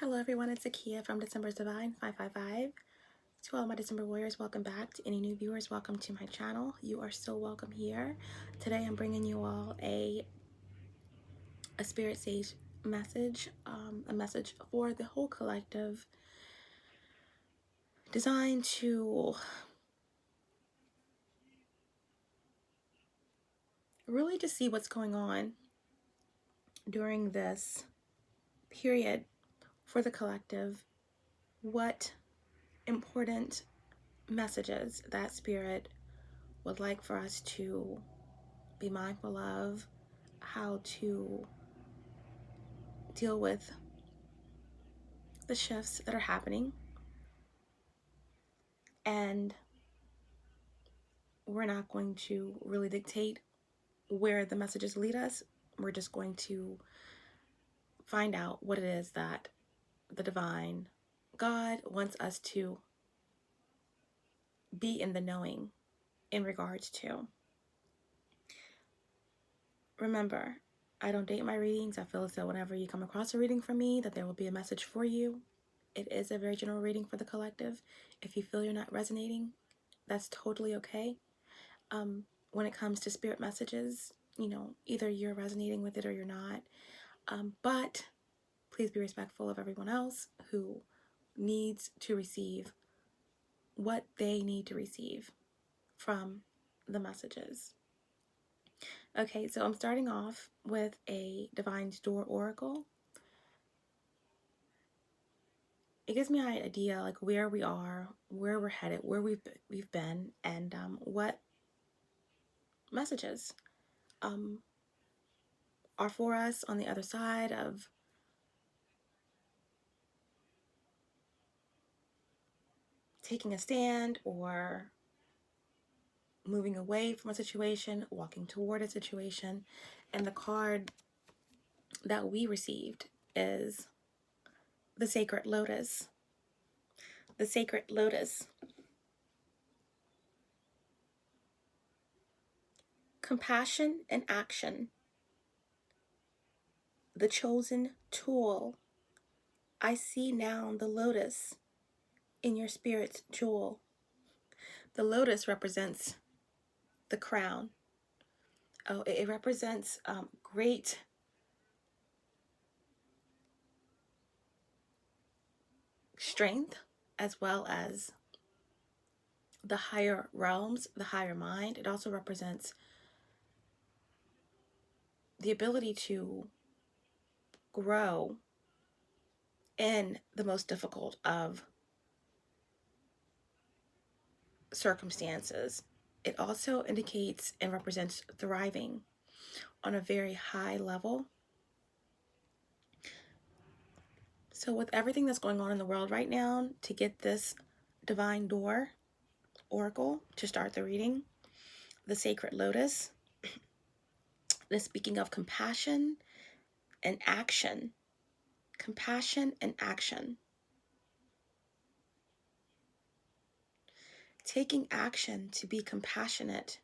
Hello everyone, it's Akia from December's Divine 555. To all my December warriors, welcome back. To any new viewers, welcome to my channel. You are so welcome here. Today I'm bringing you all a spirit sage message, a message for the whole collective, designed to really just see what's going on during this period for the collective, what important messages that spirit would like for us to be mindful of, how to deal with the shifts that are happening. And we're not going to really dictate where the messages lead us. We're just going to find out what it is that the divine God wants us to be in the knowing in regards to. Remember, I don't date my readings. I feel as though whenever you come across a reading from me, that there will be a message for you. It is a very general reading for the collective. If you feel you're not resonating, that's totally okay. When it comes to spirit messages, either you're resonating with it or you're not. But please be respectful of everyone else who needs to receive what they need to receive from the messages. Okay, so I'm starting off with a Divine's Door Oracle. It gives me an idea like where we are, where we're headed, where we've been, and what messages are for us on the other side of taking a stand or moving away from a situation, walking toward a situation. And the card that we received is the Sacred Lotus. The Sacred Lotus. Compassion and action. The chosen tool. I see now the lotus in your spirit's jewel. The lotus represents the crown. Oh, it represents great strength, as well as the higher realms, the higher mind. It also represents the ability to grow in the most difficult of circumstances. It also indicates and represents thriving on a very high level. So with everything that's going on in the world right now, to get this Divine Door Oracle to start the reading, the Sacred Lotus, this speaking of compassion and action. Compassion and action. Taking action to be compassionate.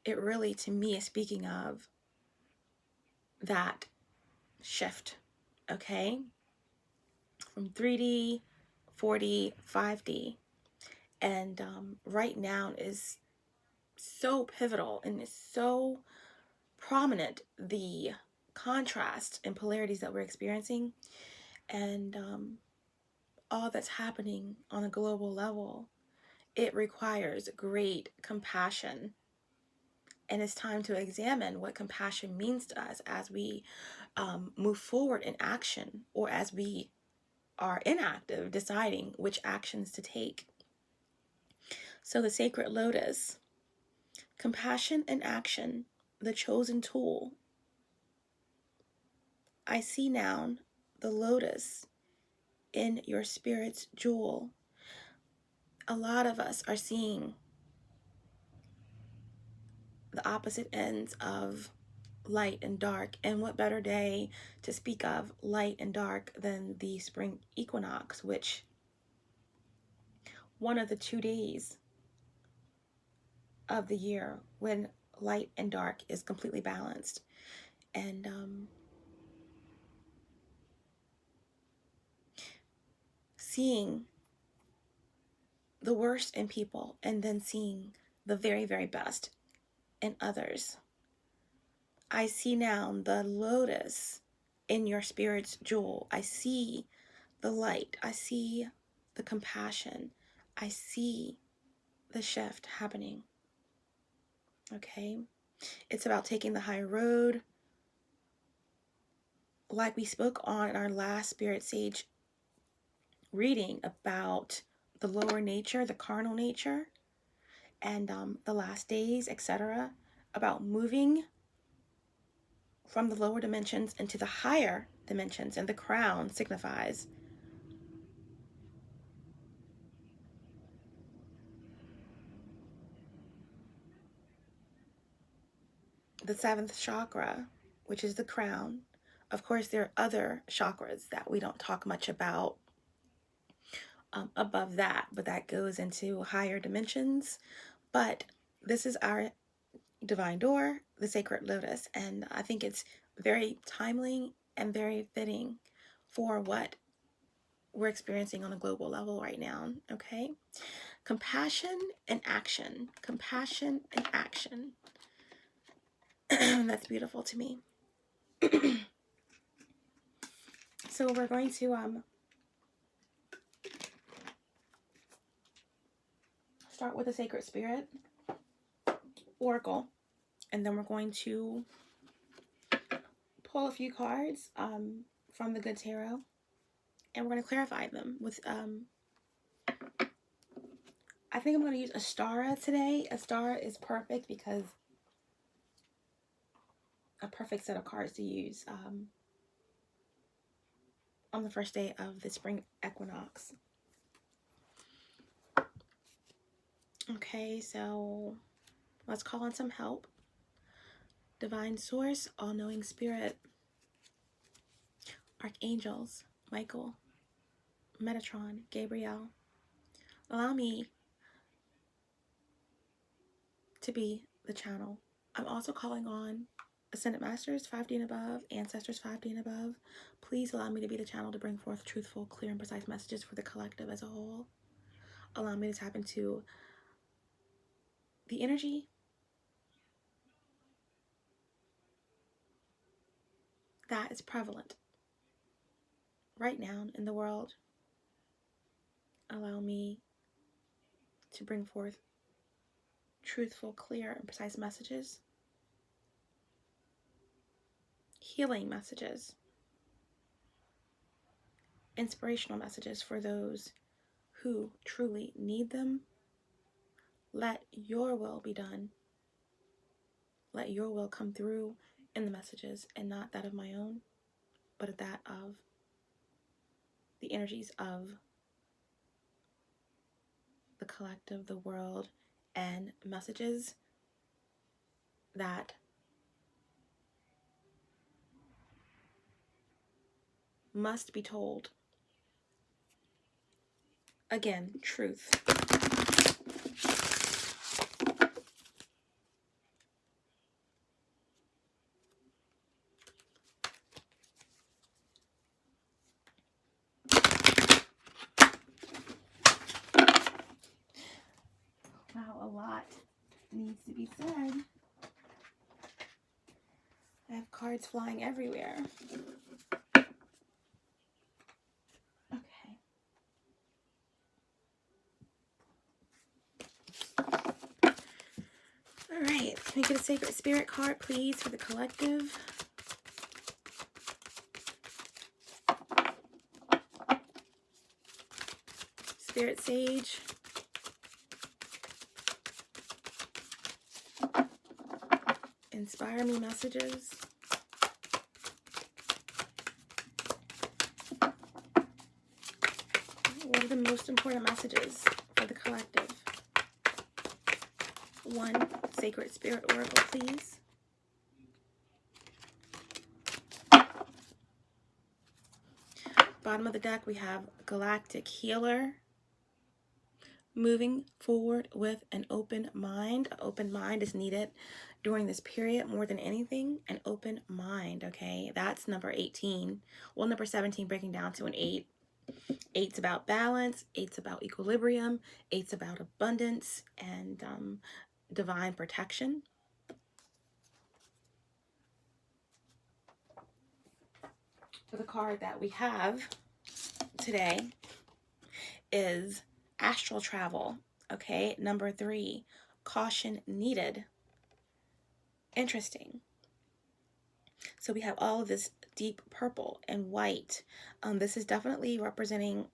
It really, to me, is speaking of that shift, okay? From 3D, 4D, 5D. And right now is so pivotal and is so prominent, the contrast and polarities that we're experiencing, and all that's happening on a global level. It requires great compassion. And it's time to examine what compassion means to us as we move forward in action, or as we are inactive, deciding which actions to take. So the Sacred Lotus, compassion and action, the chosen tool. I see now the lotus in your spirit's jewel. A lot of us are seeing the opposite ends of light and dark, and what better day to speak of light and dark than the spring equinox, which one of the 2 days of the year when light and dark is completely balanced. And seeing the worst in people and then seeing the very, very best in others. I see now the lotus in your spirit's jewel. I see the light. I see the compassion. I see the shift happening. Okay? It's about taking the high road. Like we spoke on in our last Spirit Sage reading about the lower nature, the carnal nature, and the last days, etc., about moving from the lower dimensions into the higher dimensions, and the crown signifies the seventh chakra, which is the crown. Of course, there are other chakras that we don't talk much about above that, but that goes into higher dimensions. But this is our divine door, the sacred lotus, and I think it's very timely and very fitting for what we're experiencing on a global level right now. Okay, compassion and action. Compassion and action. That's beautiful to me. So we're going to start with the Sacred Spirit Oracle, and then we're going to pull a few cards from the Good Tarot, and we're going to clarify them with I think I'm going to use Astara today. Astara is perfect because a perfect set of cards to use on the first day of the spring equinox. Okay, so let's call on some help. Divine Source, All-Knowing Spirit, Archangels, Michael, Metatron, Gabriel, allow me to be the channel. I'm also calling on Ascended Masters 5D and above, Ancestors 5D and above. Please allow me to be the channel to bring forth truthful, clear, and precise messages for the collective as a whole. Allow me to tap into the energy that is prevalent right now in the world. Allow me to bring forth truthful, clear, and precise messages, healing messages, inspirational messages for those who truly need them. Let your will be done. Let your will come through in the messages, and not that of my own, but that of the energies of the collective, the world, and messages that must be told. Again, truth. Wow, a lot needs to be said. I have cards flying everywhere. Okay. All right. Can we get a Sacred Spirit card, please, for the collective? Spirit Sage. Inspire me messages. What are the most important messages for the collective? One Sacred Spirit Oracle, please. Bottom of the deck, we have Galactic Healer. Moving forward with an open mind. An open mind is needed during this period more than anything. An open mind, okay? That's number 18. Well, number 17 breaking down to an 8. Eight's about balance, eight's about equilibrium, eight's about abundance and divine protection. The card that we have today is astral travel. Okay, number 3, caution needed. Interesting. So we have all of this deep purple and white. This is definitely representing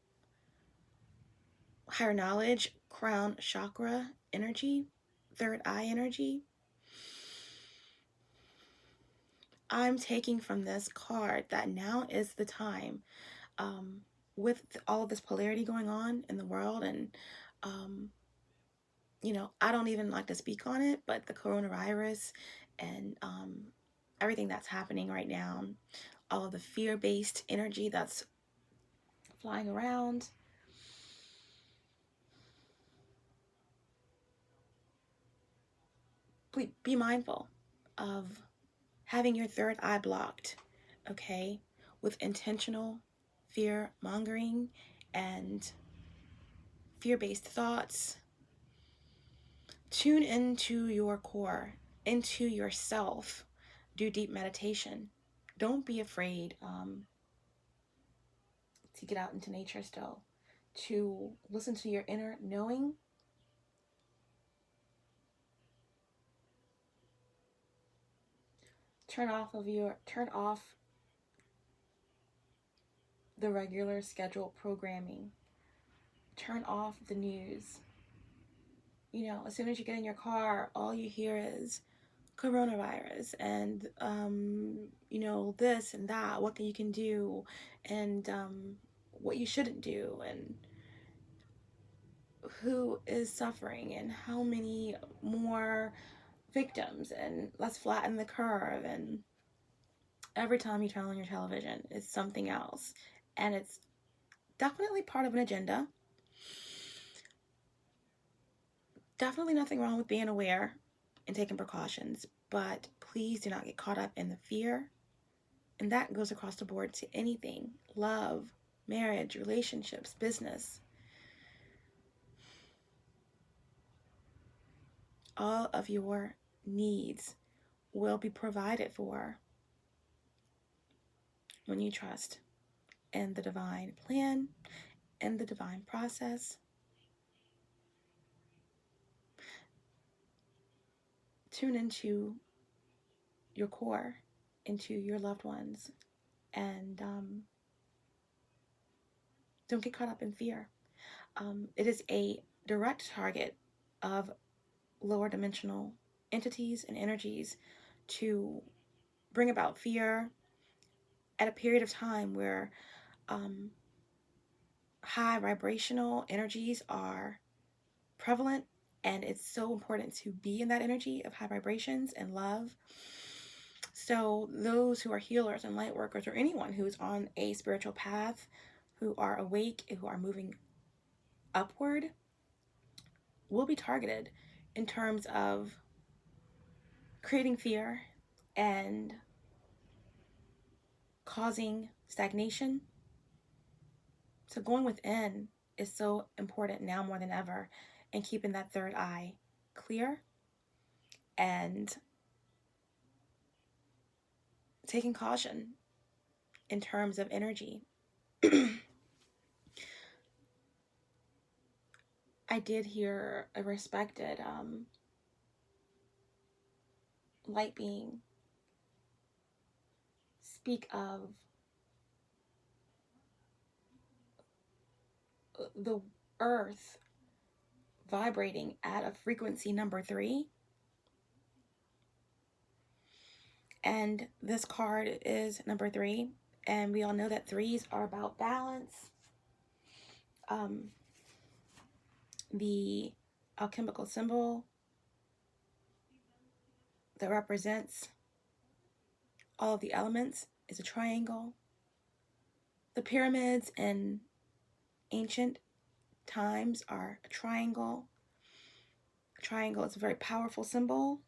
higher knowledge, crown chakra energy, third eye energy. I'm taking from this card that now is the time, with all of this polarity going on in the world, and I don't even like to speak on it, but the coronavirus and everything that's happening right now, all of the fear-based energy that's flying around. Please be mindful of having your third eye blocked, okay, with intentional fear mongering and fear-based thoughts. Tune into your core, into yourself. Do deep meditation. Don't be afraid to get out into nature still, to listen to your inner knowing. Turn off the regular scheduled programming. Turn off the news. As soon as you get in your car, all you hear is coronavirus and this and that, what you can do, and what you shouldn't do, and who is suffering and how many more victims, and let's flatten the curve. And every time you turn on your television, it's something else, and it's definitely part of an agenda. Definitely nothing wrong with being aware and taking precautions, but please do not get caught up in the fear. And that goes across the board to anything: love, marriage, relationships, business. All of your needs will be provided for when you trust in the divine plan and the divine process. Tune into your core, into your loved ones, and don't get caught up in fear. It is a direct target of lower dimensional entities and energies to bring about fear at a period of time where high vibrational energies are prevalent, and it's so important to be in that energy of high vibrations and love. So those who are healers and light workers, or anyone who's on a spiritual path, who are awake, who are moving upward, will be targeted in terms of creating fear and causing stagnation. So going within is so important now more than ever, and keeping that third eye clear and taking caution in terms of energy. I did hear a respected light being speak of the earth vibrating at a frequency number 3. And this card is number 3. And we all know that 3s are about balance. The alchemical symbol that represents all of the elements is a triangle. The pyramids in ancient times are a triangle. A triangle is a very powerful symbol.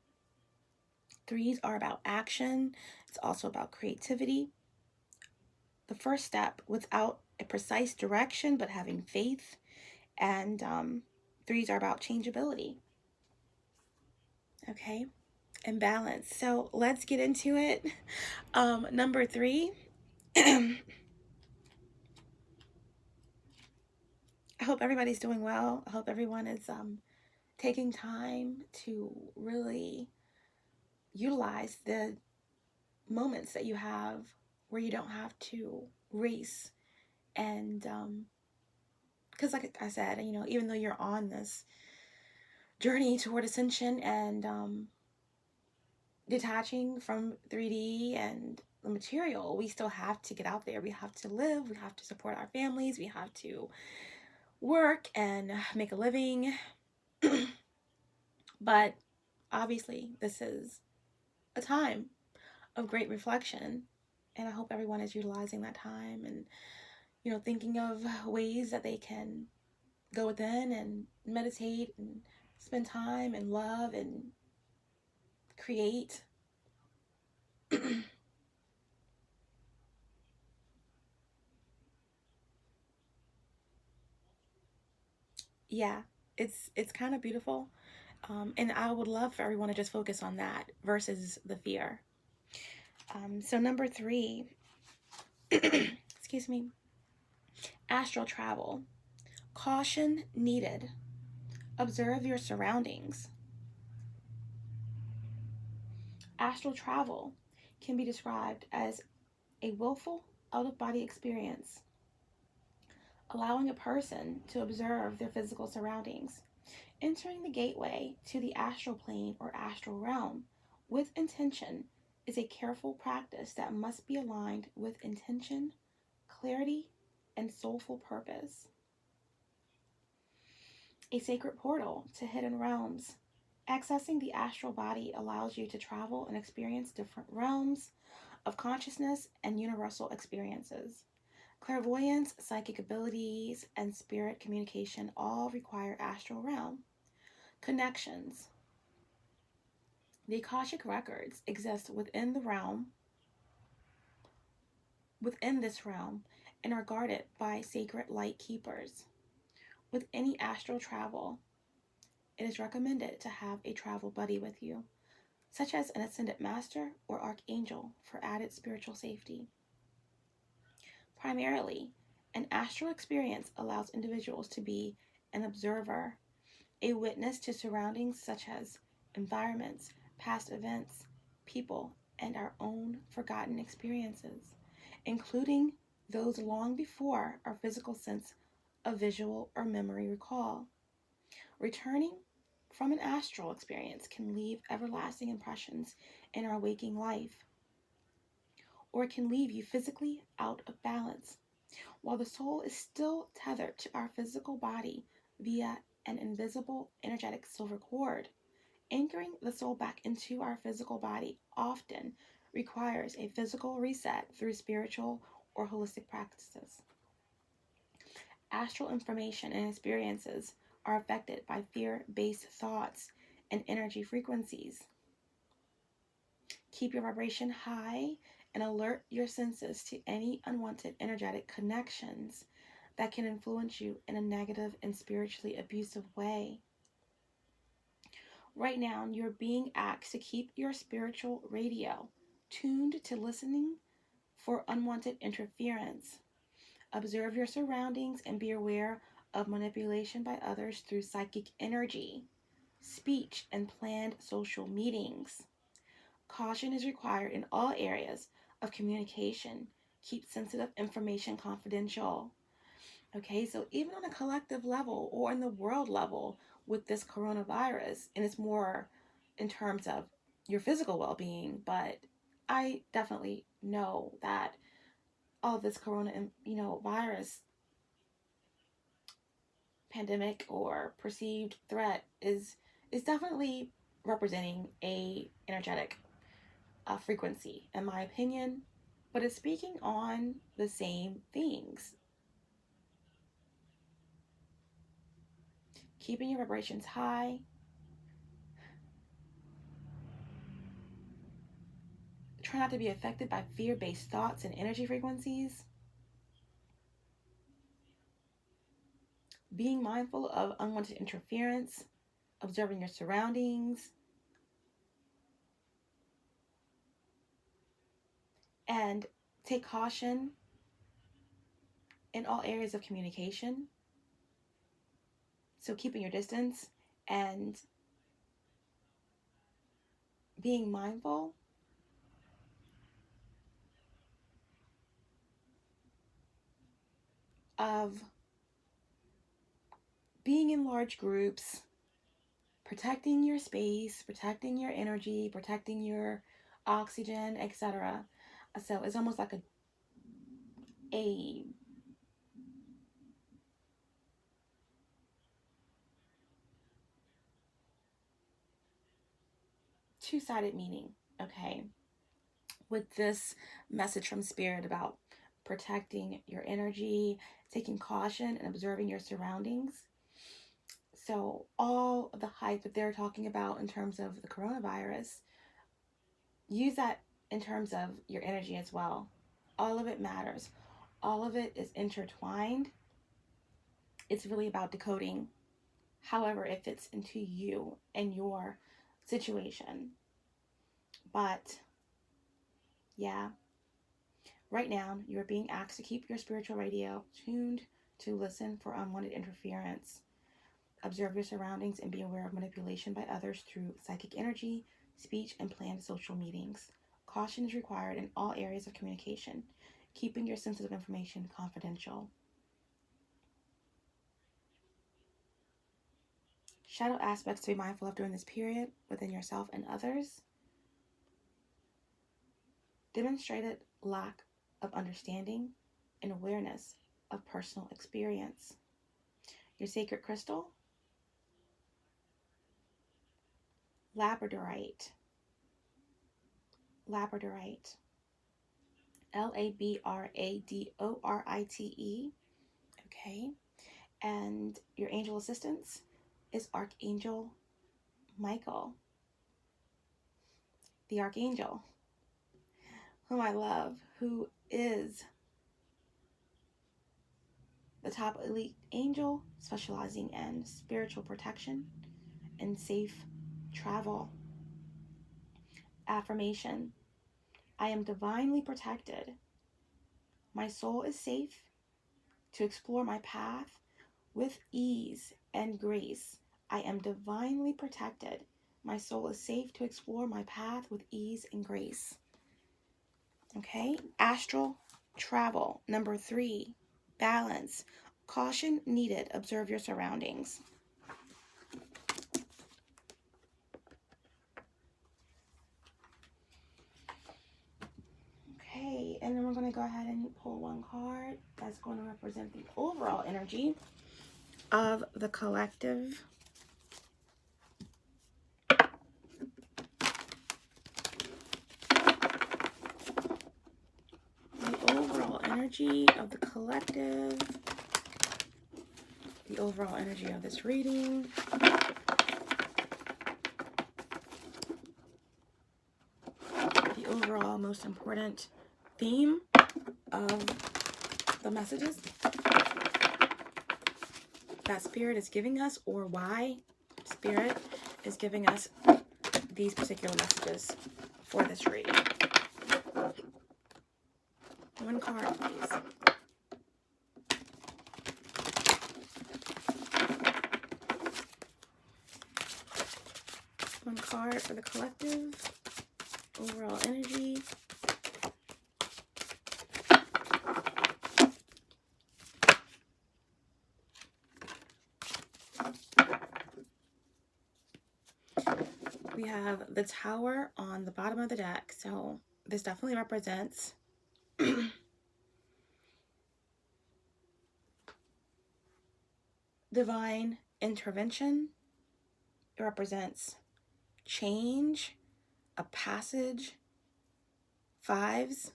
3s are about action. It's also about creativity. The first step, without a precise direction, but having faith. And threes are about changeability. Okay, and balance. So let's get into it. Number three. I hope everybody's doing well. I hope everyone is taking time to really utilize the moments that you have where you don't have to race. And because, like I said, even though you're on this journey toward ascension and detaching from 3D and the material, we still have to get out there. We have to live. We have to support our families. We have to work and make a living. But obviously, this is a time of great reflection, and I hope everyone is utilizing that time and thinking of ways that they can go within and meditate and spend time and love and create. Yeah, it's kind of beautiful, and I would love for everyone to just focus on that versus the fear. So number three, excuse me, astral travel. Caution needed. Observe your surroundings. Astral travel can be described as a willful out-of-body experience, allowing a person to observe their physical surroundings. Entering the gateway to the astral plane or astral realm with intention is a careful practice that must be aligned with intention, clarity, and soulful purpose. A sacred portal to hidden realms. Accessing the astral body allows you to travel and experience different realms of consciousness and universal experiences. Clairvoyance, psychic abilities, and spirit communication all require astral realm connections. The Akashic records exist within this realm, and are guarded by sacred light keepers. With any astral travel, it is recommended to have a travel buddy with you, such as an ascended master or archangel for added spiritual safety. Primarily, an astral experience allows individuals to be an observer, a witness to surroundings such as environments, past events, people, and our own forgotten experiences, including those long before our physical sense of visual or memory recall. Returning from an astral experience can leave everlasting impressions in our waking life, or it can leave you physically out of balance, while the soul is still tethered to our physical body via an invisible energetic silver cord. Anchoring the soul back into our physical body often requires a physical reset through spiritual or holistic practices. Astral information and experiences are affected by fear-based thoughts and energy frequencies. Keep your vibration high and alert your senses to any unwanted energetic connections that can influence you in a negative and spiritually abusive way. Right now, you're being asked to keep your spiritual radio tuned to listening for unwanted interference. Observe your surroundings and be aware of manipulation by others through psychic energy, speech, and planned social meetings. Caution is required in all areas of communication. Keep sensitive information confidential. Okay, so even on a collective level or in the world level with this coronavirus, and it's more in terms of your physical well being, but I definitely know that all of this virus pandemic or perceived threat is definitely representing a energetic frequency, in my opinion, but it's speaking on the same things. Keeping your vibrations high, try not to be affected by fear-based thoughts and energy frequencies. being mindful of unwanted interference, observing your surroundings, and take caution in all areas of communication. So keeping your distance and being mindful of being in large groups, protecting your space, protecting your energy, protecting your oxygen, etc. So it's almost like a two-sided meaning, okay, with this message from Spirit about protecting your energy, taking caution, and observing your surroundings. So all of the hype that they're talking about in terms of the coronavirus, use that in terms of your energy as well. All of it matters. All of it is intertwined. It's really about decoding however it fits into you and your situation. But yeah, right now you are being asked to keep your spiritual radio tuned to listen for unwanted interference. Observe your surroundings and be aware of manipulation by others through psychic energy, speech, and planned social meetings. Caution is required in all areas of communication, keeping your sensitive information confidential. Shadow aspects to be mindful of during this period within yourself and others. Demonstrated lack of understanding and awareness of personal experience. Your sacred crystal, labradorite. Labradorite. Labradorite. Okay. And your angel assistance is Archangel Michael, the Archangel, whom I love, who is the top elite angel specializing in spiritual protection and safe travel. Affirmation: I am divinely protected. My soul is safe to explore my path with ease and grace. I am divinely protected. My soul is safe to explore my path with ease and grace. Okay, astral travel. Number 3, balance. Caution needed. Observe your surroundings. Okay, and then we're going to go ahead and pull one card that's going to represent the overall energy of the collective. The overall energy of the collective. The overall energy of this reading. The overall most important theme of the messages that Spirit is giving us, or why Spirit is giving us these particular messages for this reading. One card, please. One card for the collective. Overall energy. We have the Tower on the bottom of the deck. So this definitely represents divine intervention. It represents change, a passage. 5s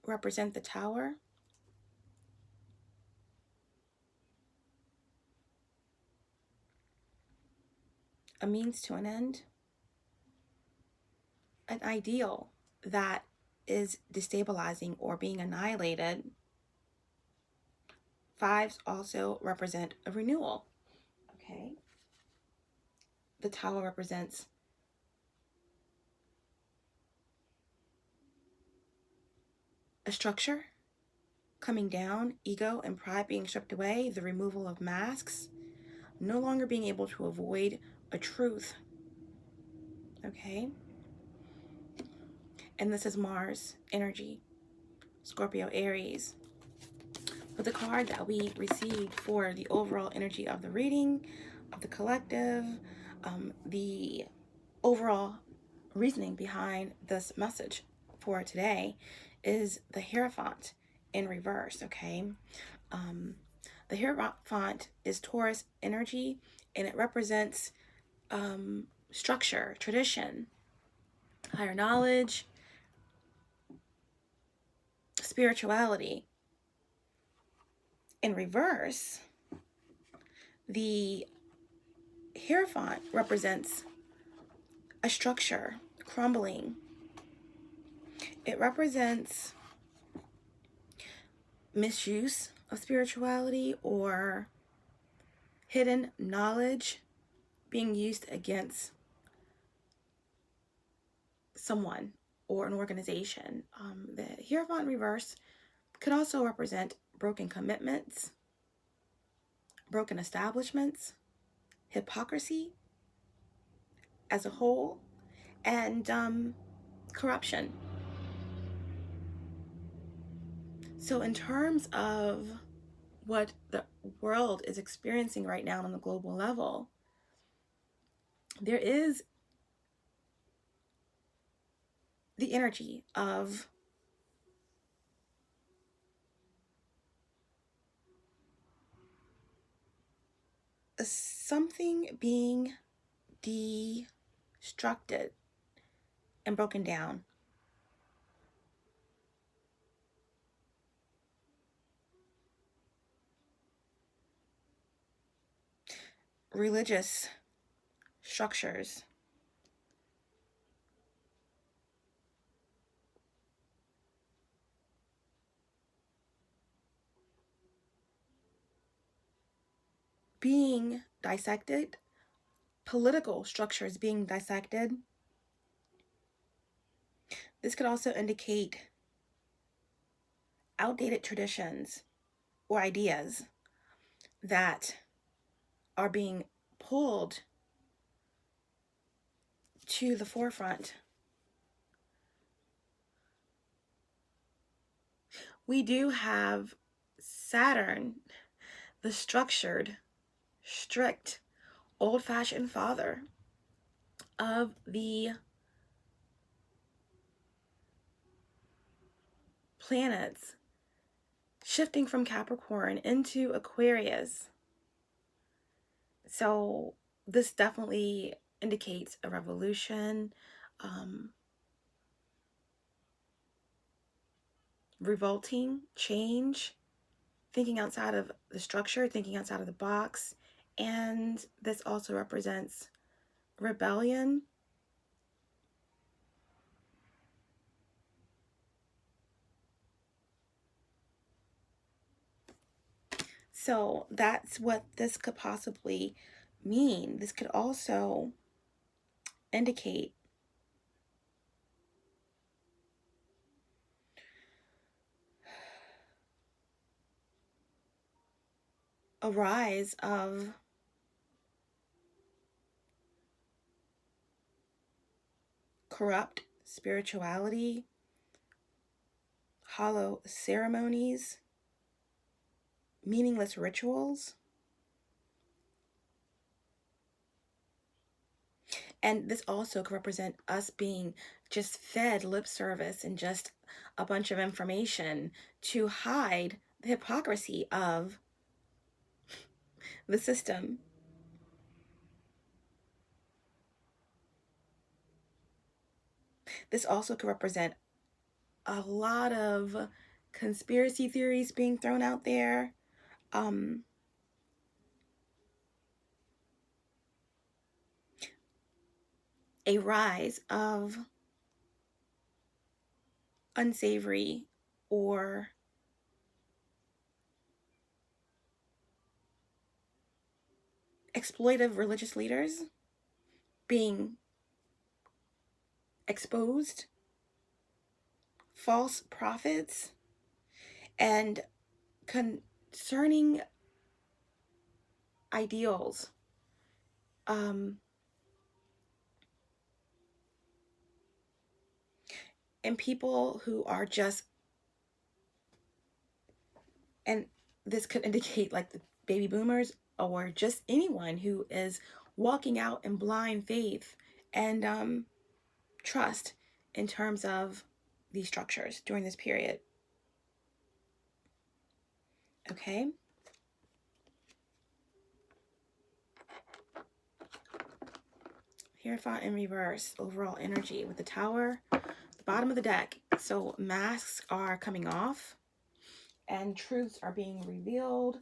represent the Tower. A means to an end. An ideal that is destabilizing or being annihilated. Fives also represent a renewal. Okay. The Tower represents a structure coming down, ego and pride being stripped away, the removal of masks, no longer being able to avoid a truth. Okay. And this is Mars energy, Scorpio, Aries. But the card that we received for the overall energy of the reading, of the collective, the overall reasoning behind this message for today is the Hierophant in reverse, okay? The Hierophant is Taurus energy, and it represents structure, tradition, higher knowledge, spirituality. In reverse, the Hierophant represents a structure crumbling. It represents misuse of spirituality or hidden knowledge being used against someone or an organization. The Hierophant reverse could also represent broken commitments, broken establishments, hypocrisy as a whole, and corruption. So in terms of what the world is experiencing right now on the global level, there is the energy of something being destructed and broken down. Religious structures, being dissected, political structures being dissected. This could also indicate outdated traditions or ideas that are being pulled to the forefront. We do have Saturn, the structured, strict, old-fashioned father of the planets, shifting from Capricorn into Aquarius. So this definitely indicates a revolution, revolting, change, thinking outside of the structure, thinking outside of the box. And this also represents rebellion, so that's what this could possibly mean. This could also indicate a rise of corrupt spirituality, hollow ceremonies, meaningless rituals. And this also could represent us being just fed lip service and just a bunch of information to hide the hypocrisy of the system. This also could represent a lot of conspiracy theories being thrown out there. A rise of unsavory or exploitive religious leaders being exposed, false prophets, and concerning ideals, and people who are just, and this could indicate like the baby boomers or just anyone who is walking out in blind faith and trust in terms of these structures during this period. Okay. Hierophant in reverse, overall energy with the Tower, the bottom of the deck. So masks are coming off and truths are being revealed.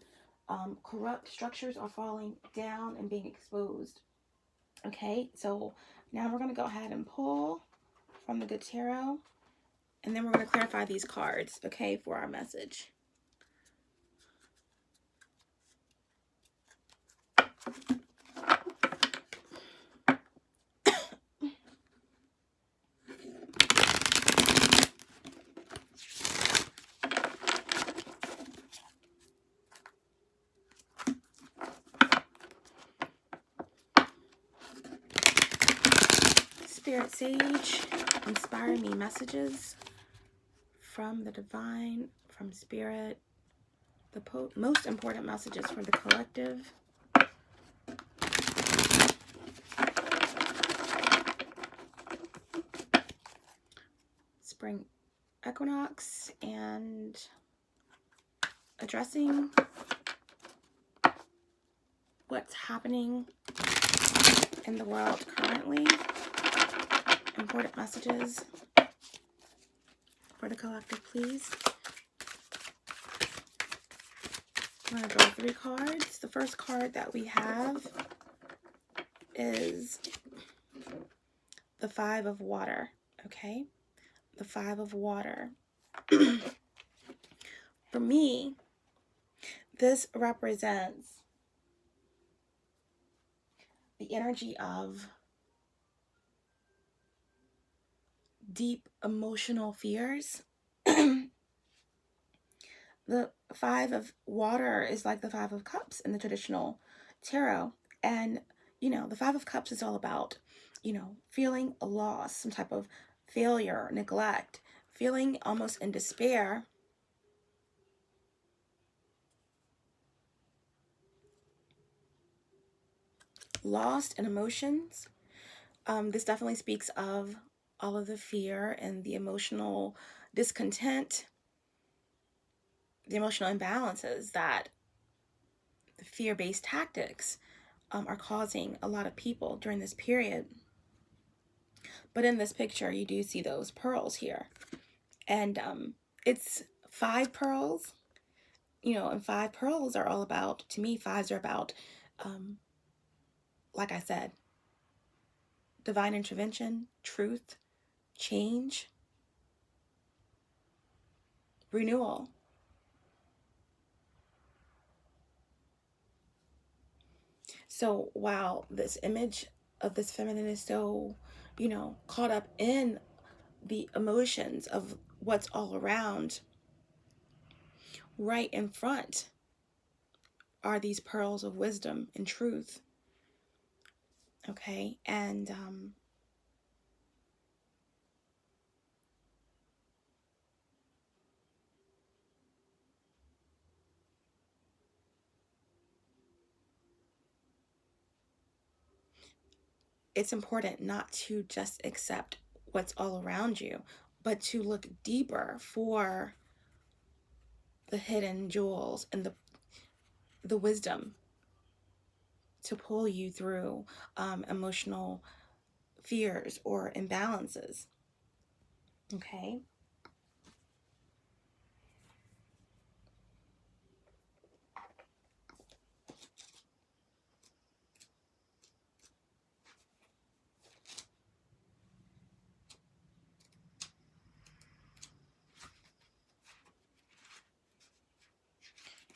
Corrupt structures are falling down and being exposed. Okay, so now we're going to go ahead and pull from the Good Tarot, and then we're going to clarify these cards, okay, for our message. Spirit Sage, inspire me messages from the divine, from spirit, the most important messages for the collective. Spring equinox and addressing what's happening in the world currently. Important messages for the collective, please. I'm going to draw 3 cards. The first card that we have is the 5 of water, okay? The 5 of water. For me, this represents the energy of deep emotional fears. The 5 of water is like the 5 of cups in the traditional tarot. And, you know, the 5 of cups is all about, you know, feeling a loss, some type of failure, neglect, feeling almost in despair. Lost in emotions. This definitely speaks of all of the fear and the emotional discontent, the emotional imbalances that the fear-based tactics are causing a lot of people during this period. But in this picture, you do see those pearls here. And it's 5 pearls, you know, and 5 pearls are all about, to me, 5s are about, like I said, divine intervention, truth, change, renewal. So while this image of this feminine is so, you know, caught up in the emotions of what's all around, right in front are these pearls of wisdom and truth. Okay, and it's important not to just accept what's all around you, but to look deeper for the hidden jewels and the wisdom to pull you through emotional fears or imbalances. Okay.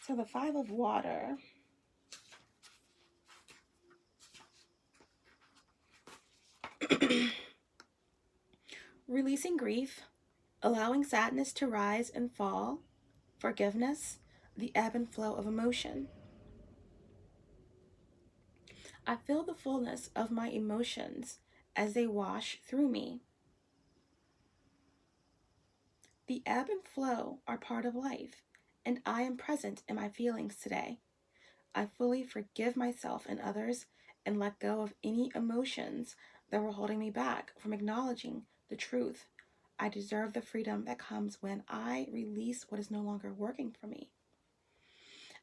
So the 5 of water Releasing grief, allowing sadness to rise and fall, forgiveness, the ebb and flow of emotion. I feel the fullness of my emotions as they wash through me. The ebb and flow are part of life, and I am present in my feelings today. I fully forgive myself and others and let go of any emotions that were holding me back from acknowledging the truth. I deserve the freedom that comes when I release what is no longer working for me.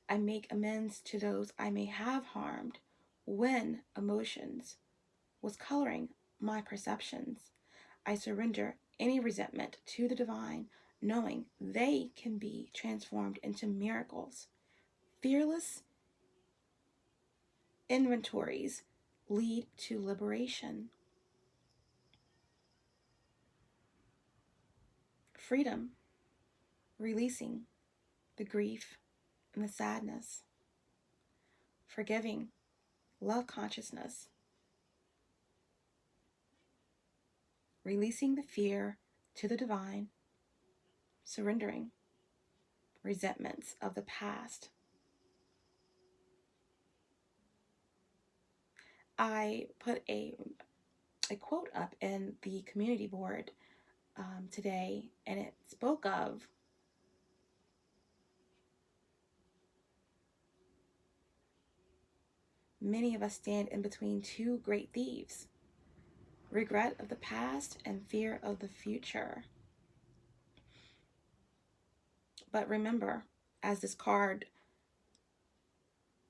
I make amends to those I may have harmed when emotions was coloring my perceptions. I surrender any resentment to the divine, knowing they can be transformed into miracles. Fearless inventories lead to liberation. Freedom, releasing the grief and the sadness. Forgiving, love consciousness. Releasing the fear to the divine. Surrendering resentments of the past. I put a quote up in the community board today, and it spoke of many of us stand in between two great thieves: regret of the past and fear of the future. But remember, as this card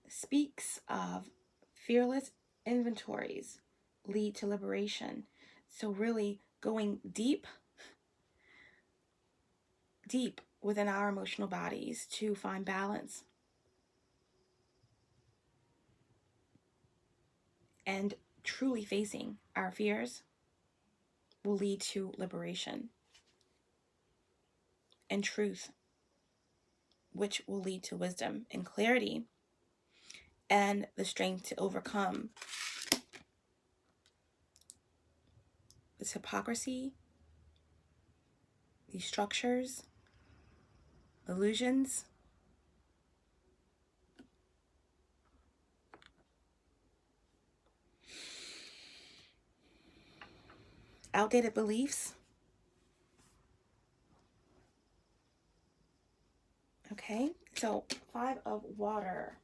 speaks of, fearless inventories lead to liberation. So really going deep within our emotional bodies to find balance and truly facing our fears will lead to liberation and truth, which will lead to wisdom and clarity and the strength to overcome this hypocrisy, these structures, illusions, outdated beliefs. Okay, so 5 of water.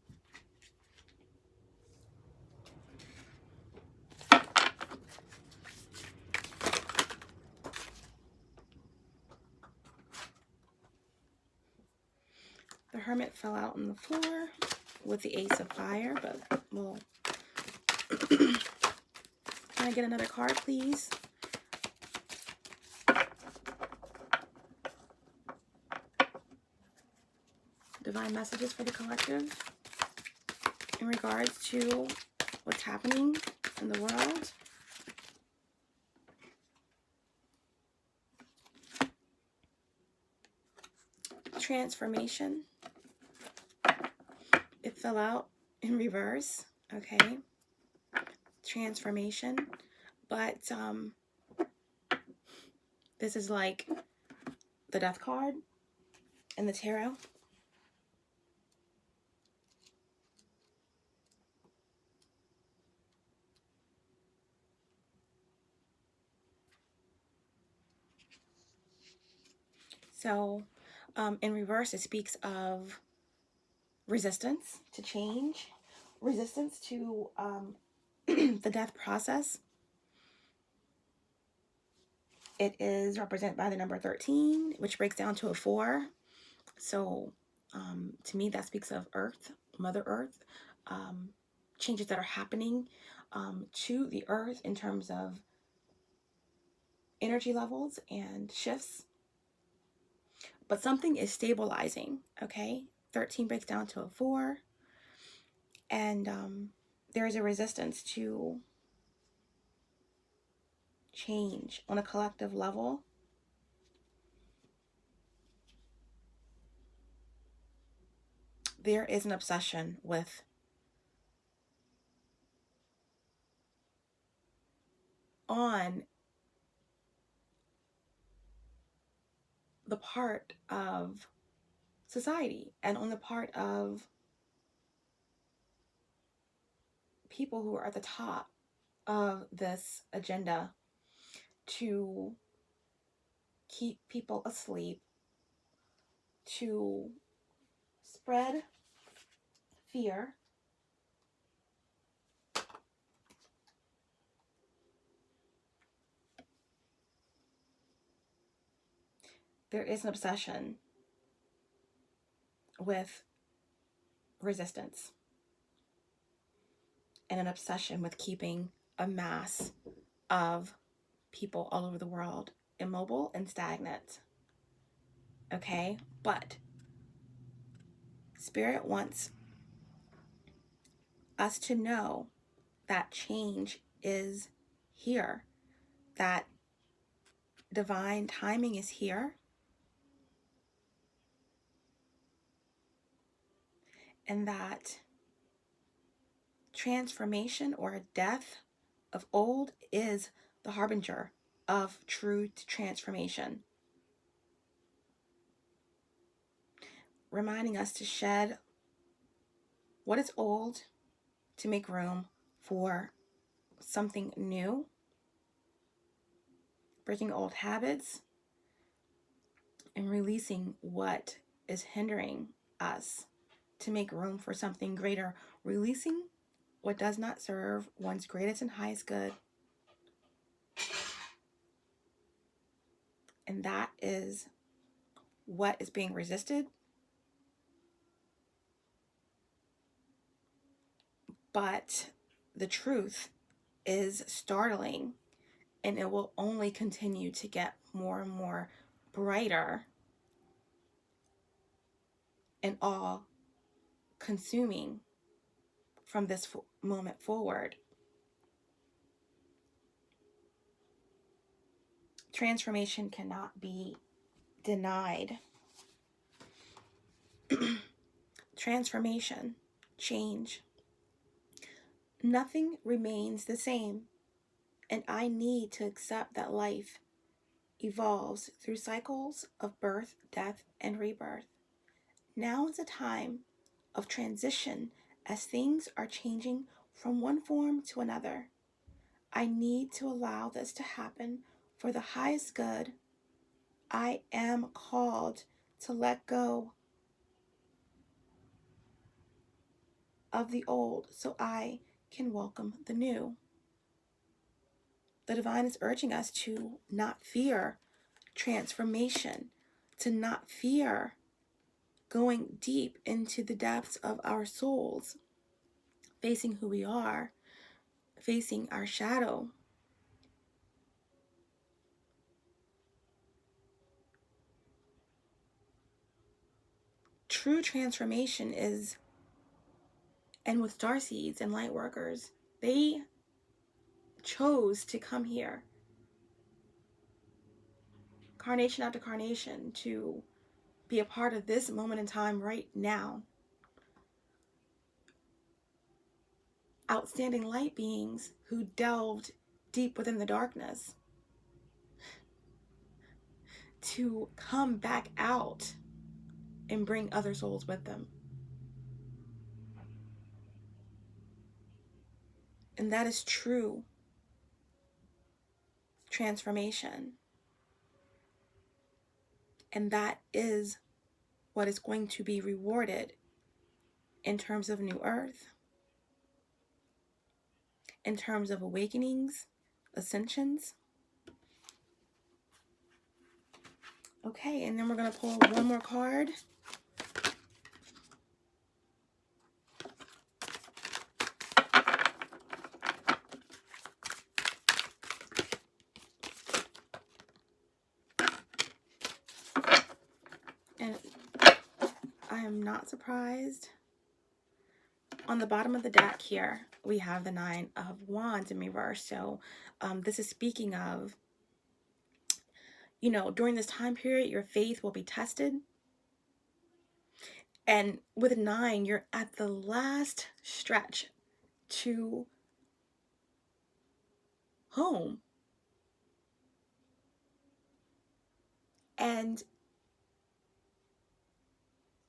The Hermit fell out on the floor with the Ace of Fire, but we'll... Can I get another card, please? Divine messages for the collective in regards to what's happening in the world. Transformation. It fell out in reverse. Okay. Transformation. But this is like the Death card in the tarot. So in reverse, it speaks of resistance to change, resistance to the death process. It is represented by the number 13, which breaks down to a 4. So to me, that speaks of Earth, Mother Earth, changes that are happening to the Earth in terms of energy levels and shifts. But something is stabilizing, okay? 13 breaks down to a 4. And there is a resistance to change on a collective level. There is an obsession with on the part of society and on the part of people who are at the top of this agenda to keep people asleep, to spread fear, there is an obsession with resistance and an obsession with keeping a mass of people all over the world immobile and stagnant. Okay? But Spirit wants us to know that change is here, that divine timing is here, and that transformation or death of old is the harbinger of true transformation. Reminding us to shed what is old to make room for something new, breaking old habits, and releasing what is hindering us to make room for something greater, releasing what does not serve one's greatest and highest good. And that is what is being resisted. But the truth is startling, and it will only continue to get more and more brighter and all consuming from this moment forward. Transformation cannot be denied. Transformation, change. Nothing remains the same, and I need to accept that life evolves through cycles of birth, death, and rebirth. Now is a time of transition as things are changing from one form to another. I need to allow this to happen for the highest good. I am called to let go of the old so I can welcome the new. The divine is urging us to not fear transformation, to not fear going deep into the depths of our souls, facing who we are, facing our shadow. True transformation is, and with starseeds and light workers, they chose to come here, carnation after carnation, to be a part of this moment in time right now. Outstanding light beings who delved deep within the darkness to come back out and bring other souls with them. And that is true transformation. And that is what is going to be rewarded in terms of new earth, in terms of awakenings, ascensions. Okay, and then we're going to pull one more card. And I am not surprised. On the bottom of the deck here, we have the Nine of Wands in reverse. So this is speaking of, during this time period, your faith will be tested. And with 9, you're at the last stretch to home. And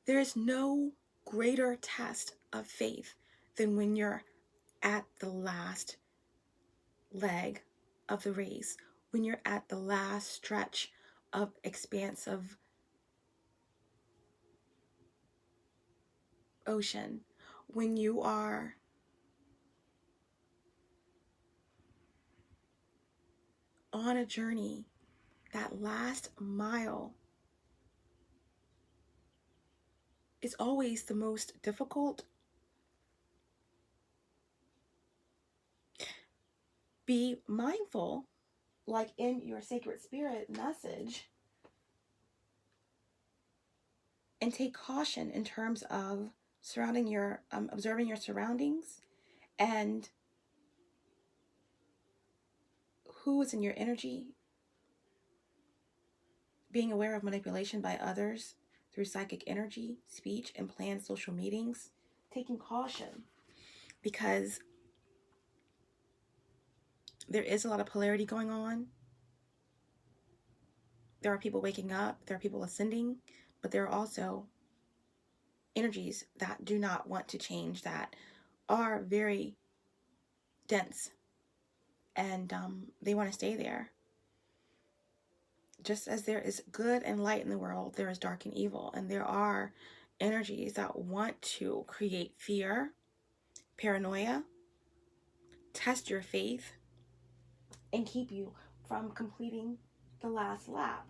There is no greater test of faith than when you're at the last leg of the race, when you're at the last stretch of expansive ocean, when you are on a journey, that last mile is always the most difficult. Be mindful, like in your sacred spirit message, and take caution in terms of observing your surroundings and who is in your energy, being aware of manipulation by others through psychic energy, speech, and planned social meetings. Taking caution because there is a lot of polarity going on. There are people waking up, there are people ascending, but there are also energies that do not want to change, that are very dense, and they want to stay there. Just as there is good and light in the world, there is dark and evil, and there are energies that want to create fear, paranoia, test your faith, and keep you from completing the last lap.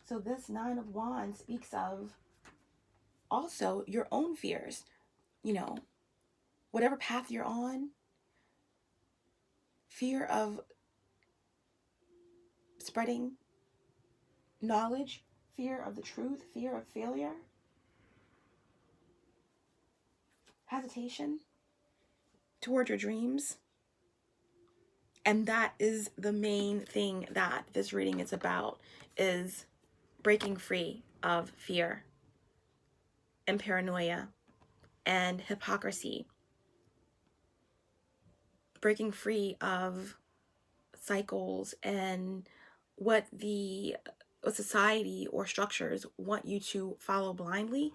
So this Nine of Wands speaks of also your own fears. You know, whatever path you're on, fear of spreading knowledge, fear of the truth, fear of failure, hesitation toward your dreams. And that is the main thing that this reading is about, is breaking free of fear and paranoia and hypocrisy, breaking free of cycles and what the society or structures want you to follow blindly.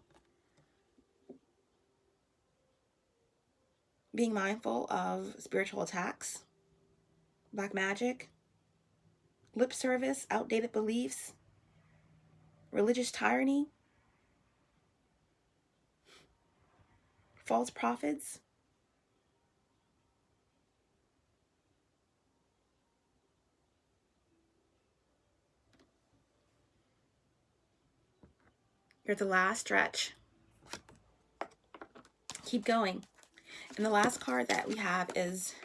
Being mindful of spiritual attacks, black magic, lip service, outdated beliefs, religious tyranny, false prophets. You're at the last stretch. Keep going. And the last card that we have is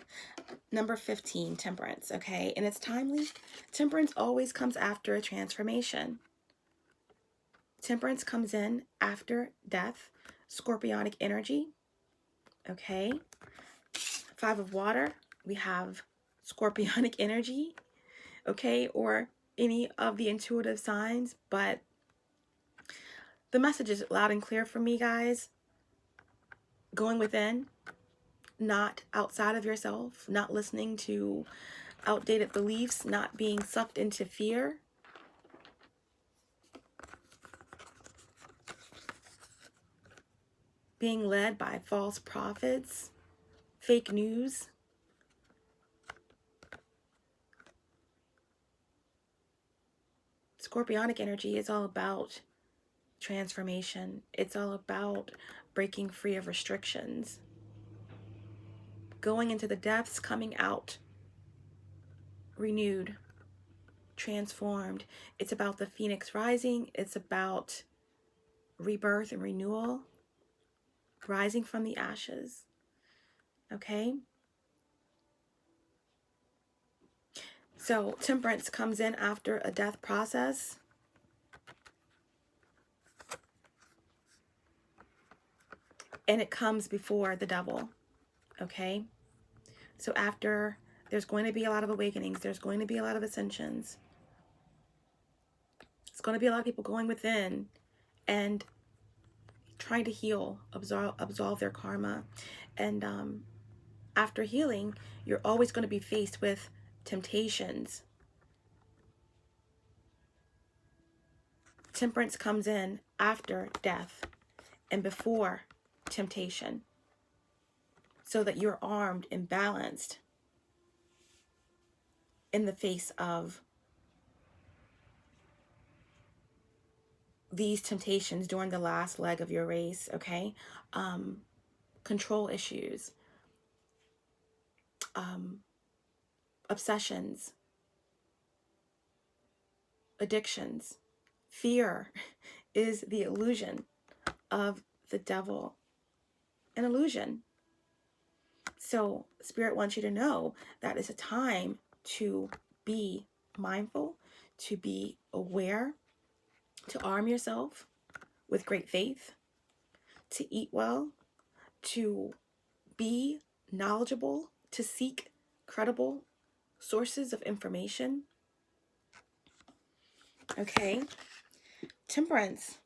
number 15, Temperance, okay? And it's timely. Temperance always comes after a transformation. Temperance comes in after death, scorpionic energy, okay? Five of Water, we have scorpionic energy, okay? Or any of the intuitive signs, but the message is loud and clear for me, guys. Going within, not outside of yourself, not listening to outdated beliefs, not being sucked into fear. Being led by false prophets, fake news. Scorpionic energy is all about transformation. It's all about breaking free of restrictions. Going into the depths, coming out renewed, transformed. It's about the phoenix rising. It's about rebirth and renewal, rising from the ashes. Okay? So temperance comes in after a death process. And it comes before the devil. Okay? So after, there's going to be a lot of awakenings. There's going to be a lot of ascensions. It's going to be a lot of people going within and trying to heal, absolve their karma. And after healing, you're always going to be faced with temptations Temperance comes in after death and before temptation, so that you're armed and balanced in the face of these temptations during the last leg of your race, okay? Control issues, obsessions, addictions. Fear is the illusion of the devil, an illusion. So Spirit wants you to know that it's a time to be mindful, to be aware, to arm yourself with great faith, to eat well, to be knowledgeable, to seek credible sources of information. Okay? Temperance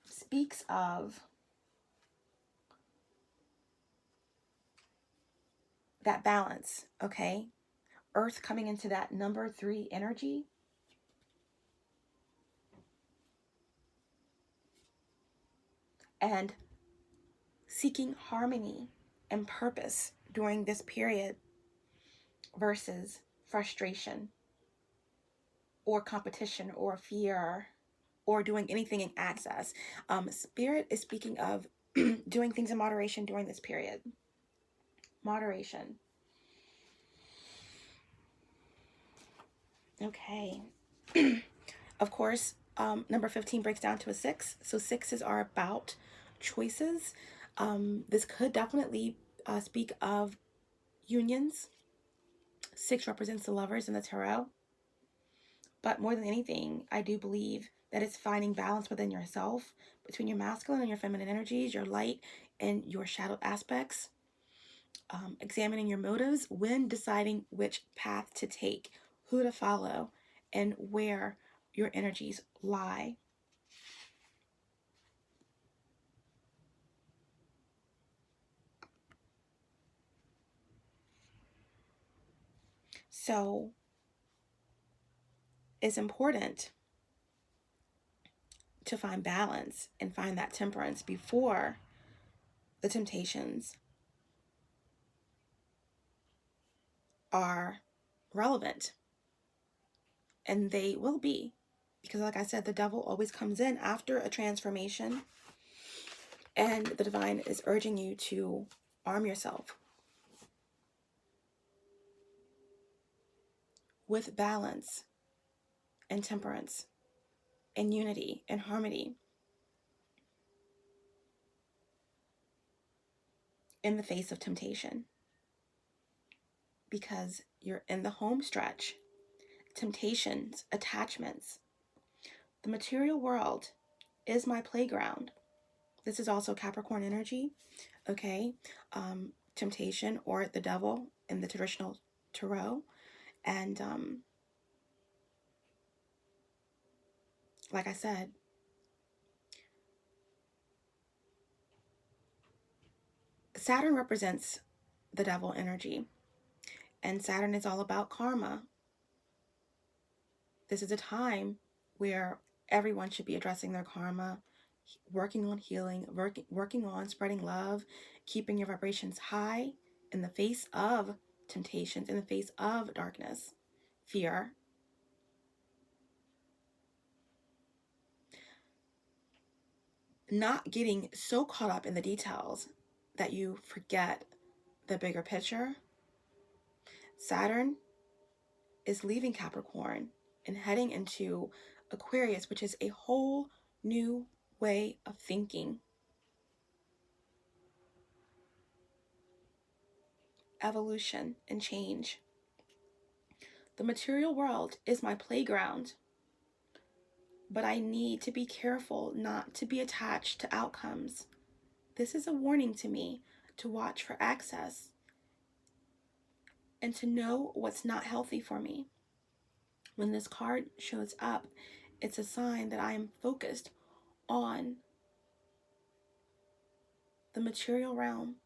speaks of that balance, okay? Earth coming into that number 3 energy. And seeking harmony and purpose during this period versus frustration or competition or fear or doing anything in access. Spirit is speaking of doing things in moderation during this period. Moderation. Okay. Of course, number 15 breaks down to a 6. So 6s are about choices. This could definitely speak of unions. 6 represents the lovers in the tarot. But more than anything, I do believe that it's finding balance within yourself, between your masculine and your feminine energies, your light and your shadow aspects. Examining your motives when deciding which path to take, who to follow, and where your energies lie. So it's important to find balance and find that temperance before the temptations are relevant. And they will be. Because like I said, the devil always comes in after a transformation. And the divine is urging you to arm yourself with balance and temperance and unity and harmony in the face of temptation. Because you're in the home stretch. Temptations, attachments. The material world is my playground. This is also Capricorn energy, okay? Temptation or the devil in the traditional tarot. And like I said, Saturn represents the devil energy. And Saturn is all about karma. This is a time where everyone should be addressing their karma, working on healing, working on spreading love, keeping your vibrations high in the face of temptations, in the face of darkness, fear. Not getting so caught up in the details that you forget the bigger picture. Saturn is leaving Capricorn and heading into Aquarius, which is a whole new way of thinking. Evolution and change. The material world is my playground, but I need to be careful not to be attached to outcomes. This is a warning to me to watch for access and to know what's not healthy for me. When this card shows up, it's a sign that I am focused on the material realm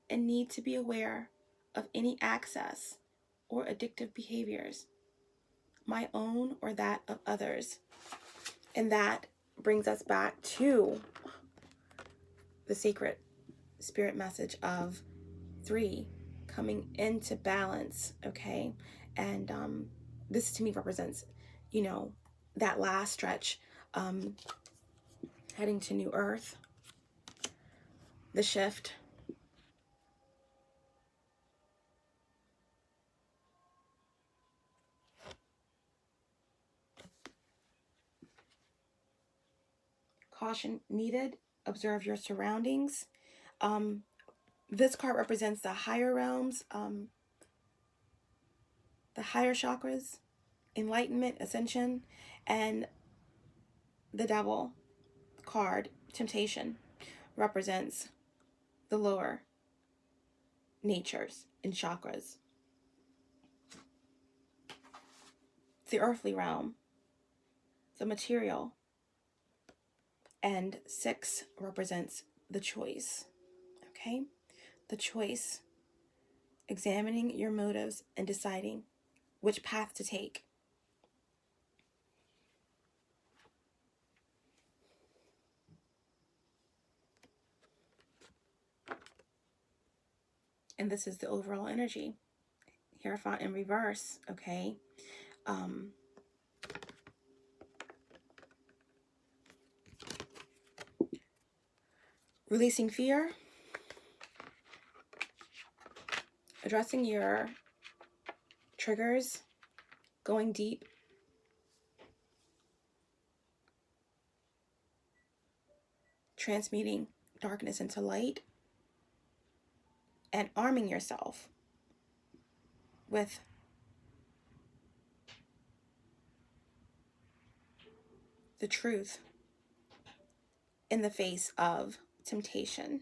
and need to be aware of any access or addictive behaviors. my own or that of others. And that brings us back to the sacred spirit message of 3 coming into balance, okay? And this to me represents, you know, that last stretch, heading to New Earth, the shift, caution needed, observe your surroundings. This card represents the higher realms, the higher chakras, enlightenment, ascension, and the devil card, temptation, represents the lower natures and chakras. The earthly realm, the material, and 6 represents the choice, okay? The choice, examining your motives and deciding which path to take. And this is the overall energy. Hierophant in reverse, okay? Releasing fear, addressing your triggers, going deep, transmuting darkness into light, and arming yourself with the truth in the face of temptation,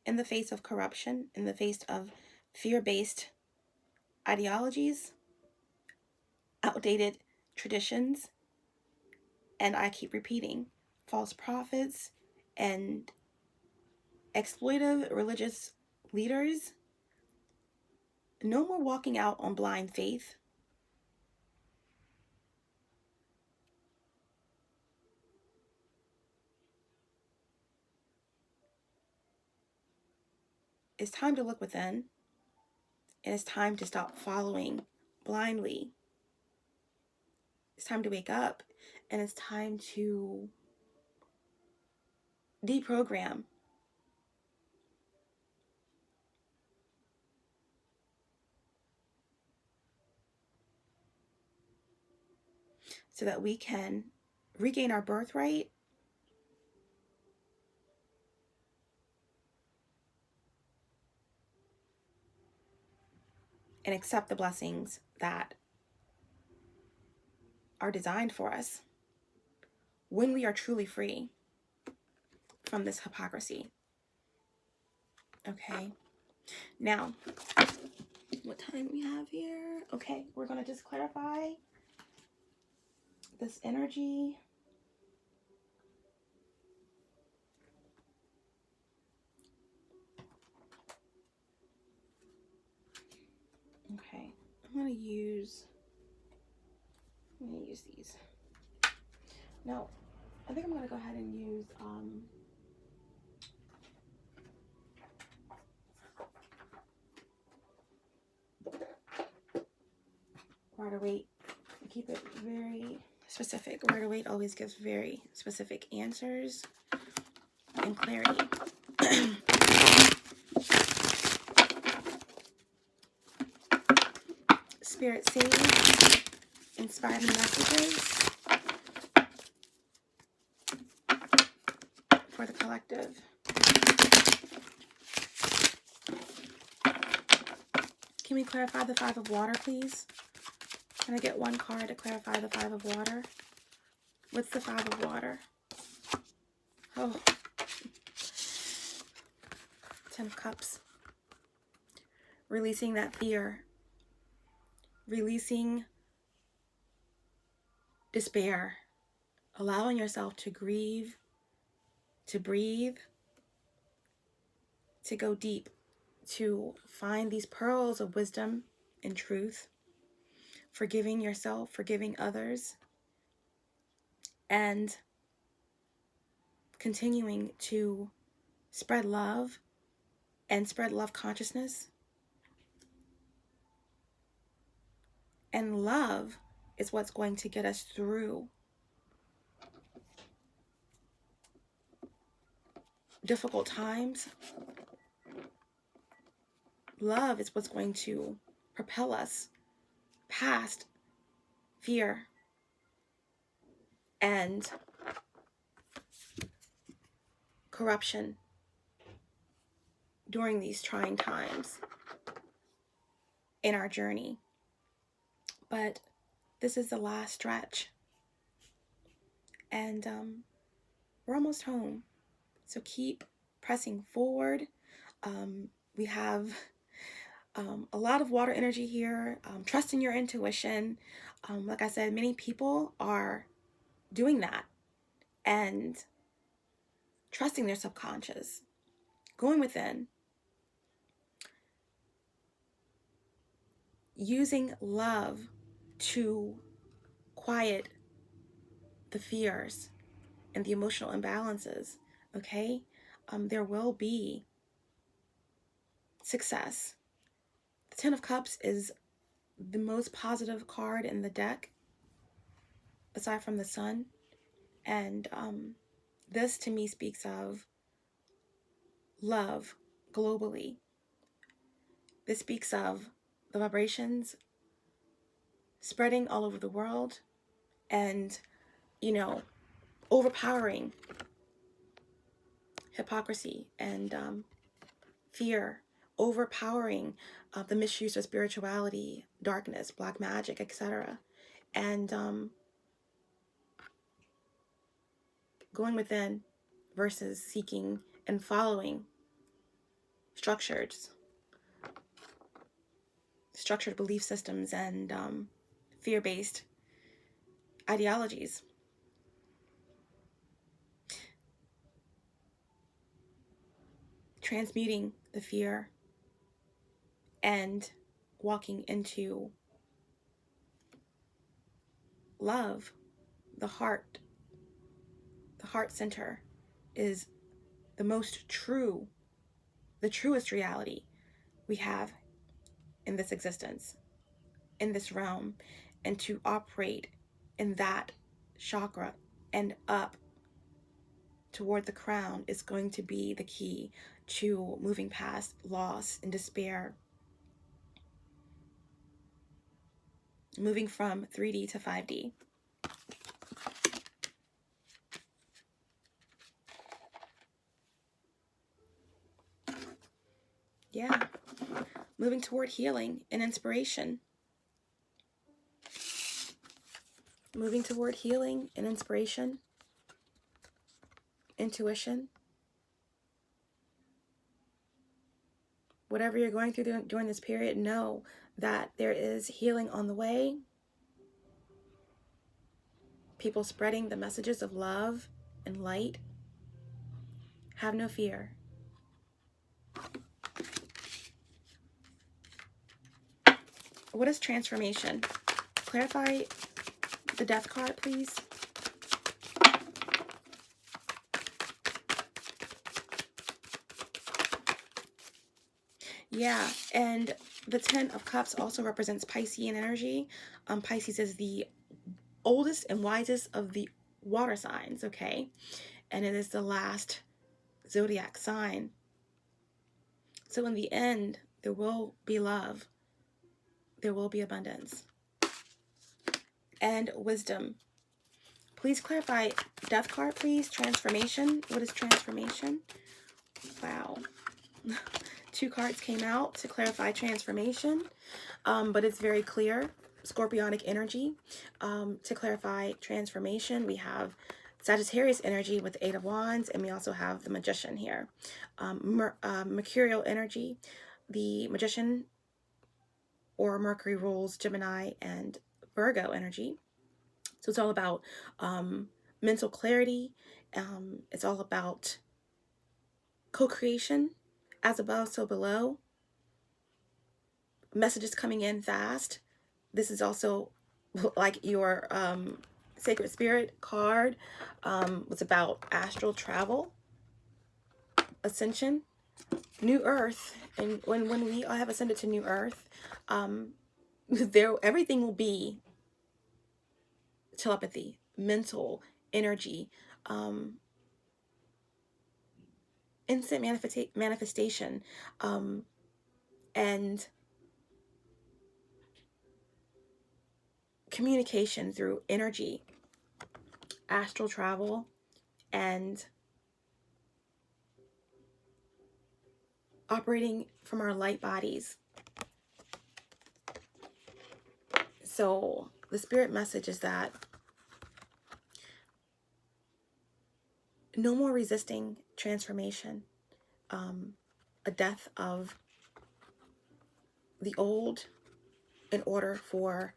in the face of corruption, in the face of fear-based ideologies, outdated traditions, and I keep repeating, false prophets and exploitive religious leaders. No more walking out on blind faith. It's time to look within, and it's time to stop following blindly. It's time to wake up, and it's time to deprogram. So that we can regain our birthright and accept the blessings that are designed for us when we are truly free from this hypocrisy. Okay, now, what time we have here? Okay, we're going to just clarify this energy. Okay, I'm going to use these. No, I think I'm going to go ahead and use Rider-Waite. Keep it very specific. Rider-Waite always gives very specific answers and clarity. Spirit sage, inspiring messages for the collective. Can we clarify the 5 of water, please? Can I get one card to clarify the 5 of water? What's the 5 of water? Oh, 10 of cups. Releasing that fear. Releasing despair. Allowing yourself to grieve, to breathe, to go deep to find these pearls of wisdom and truth, forgiving yourself, forgiving others, and continuing to spread love and spread love consciousness. And love is what's going to get us through difficult times. Love is what's going to propel us past fear and corruption during these trying times in our journey. But this is the last stretch, and we're almost home. So keep pressing forward. We have a lot of water energy here. Trust in your intuition. Like I said, many people are doing that and trusting their subconscious, going within, using love to quiet the fears and the emotional imbalances. Okay, there will be success. The Ten of Cups is the most positive card in the deck, aside from the Sun. And this to me speaks of love globally. This speaks of the vibrations spreading all over the world and, you know, overpowering hypocrisy and fear, overpowering the misuse of spirituality, darkness, black magic, etc. And going within versus seeking and following structured belief systems and fear-based ideologies. Transmuting the fear and walking into love. The heart center is the most true, the truest reality we have in this existence, in this realm, and to operate in that chakra and up toward the crown is going to be the key to moving past loss and despair, moving from 3D to 5D. Yeah, moving toward healing and inspiration. Moving toward healing and inspiration, intuition. Whatever you're going through during this period, know that there is healing on the way. People spreading the messages of love and light. Have no fear. What is transformation? Clarify the death card, please. Yeah, and the Ten of Cups also represents Piscean energy. Pisces is the oldest and wisest of the water signs, okay? And it is the last zodiac sign. So in the end, there will be love. There will be abundance. And wisdom. Please clarify death card, please. Transformation. What is transformation? Wow. 2 cards came out to clarify transformation, but it's very clear. Scorpionic energy. To clarify transformation, we have Sagittarius energy with the 8 of Wands, and we also have the Magician here. Mercurial energy. The Magician or Mercury rules Gemini and Virgo energy. So it's all about mental clarity. It's all about co-creation, as above, so below. messages coming in fast. This is also like your Sacred Spirit card was about astral travel, ascension, new earth. And when we have ascended to new earth, there everything will be telepathy, mental energy, instant manifestation, and communication through energy, astral travel, and operating from our light bodies. So the spirit message is that no more resisting transformation, a death of the old in order for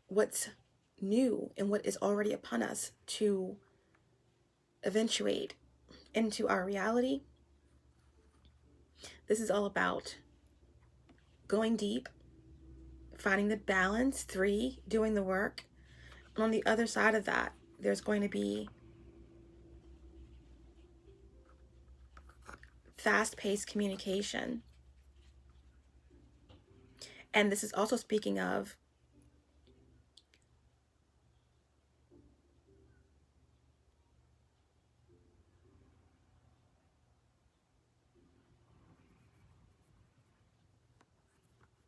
what's new and what is already upon us to eventuate into our reality. This is all about going deep, finding the balance, 3, doing the work. And on the other side of that, there's going to be fast-paced communication. And this is also speaking of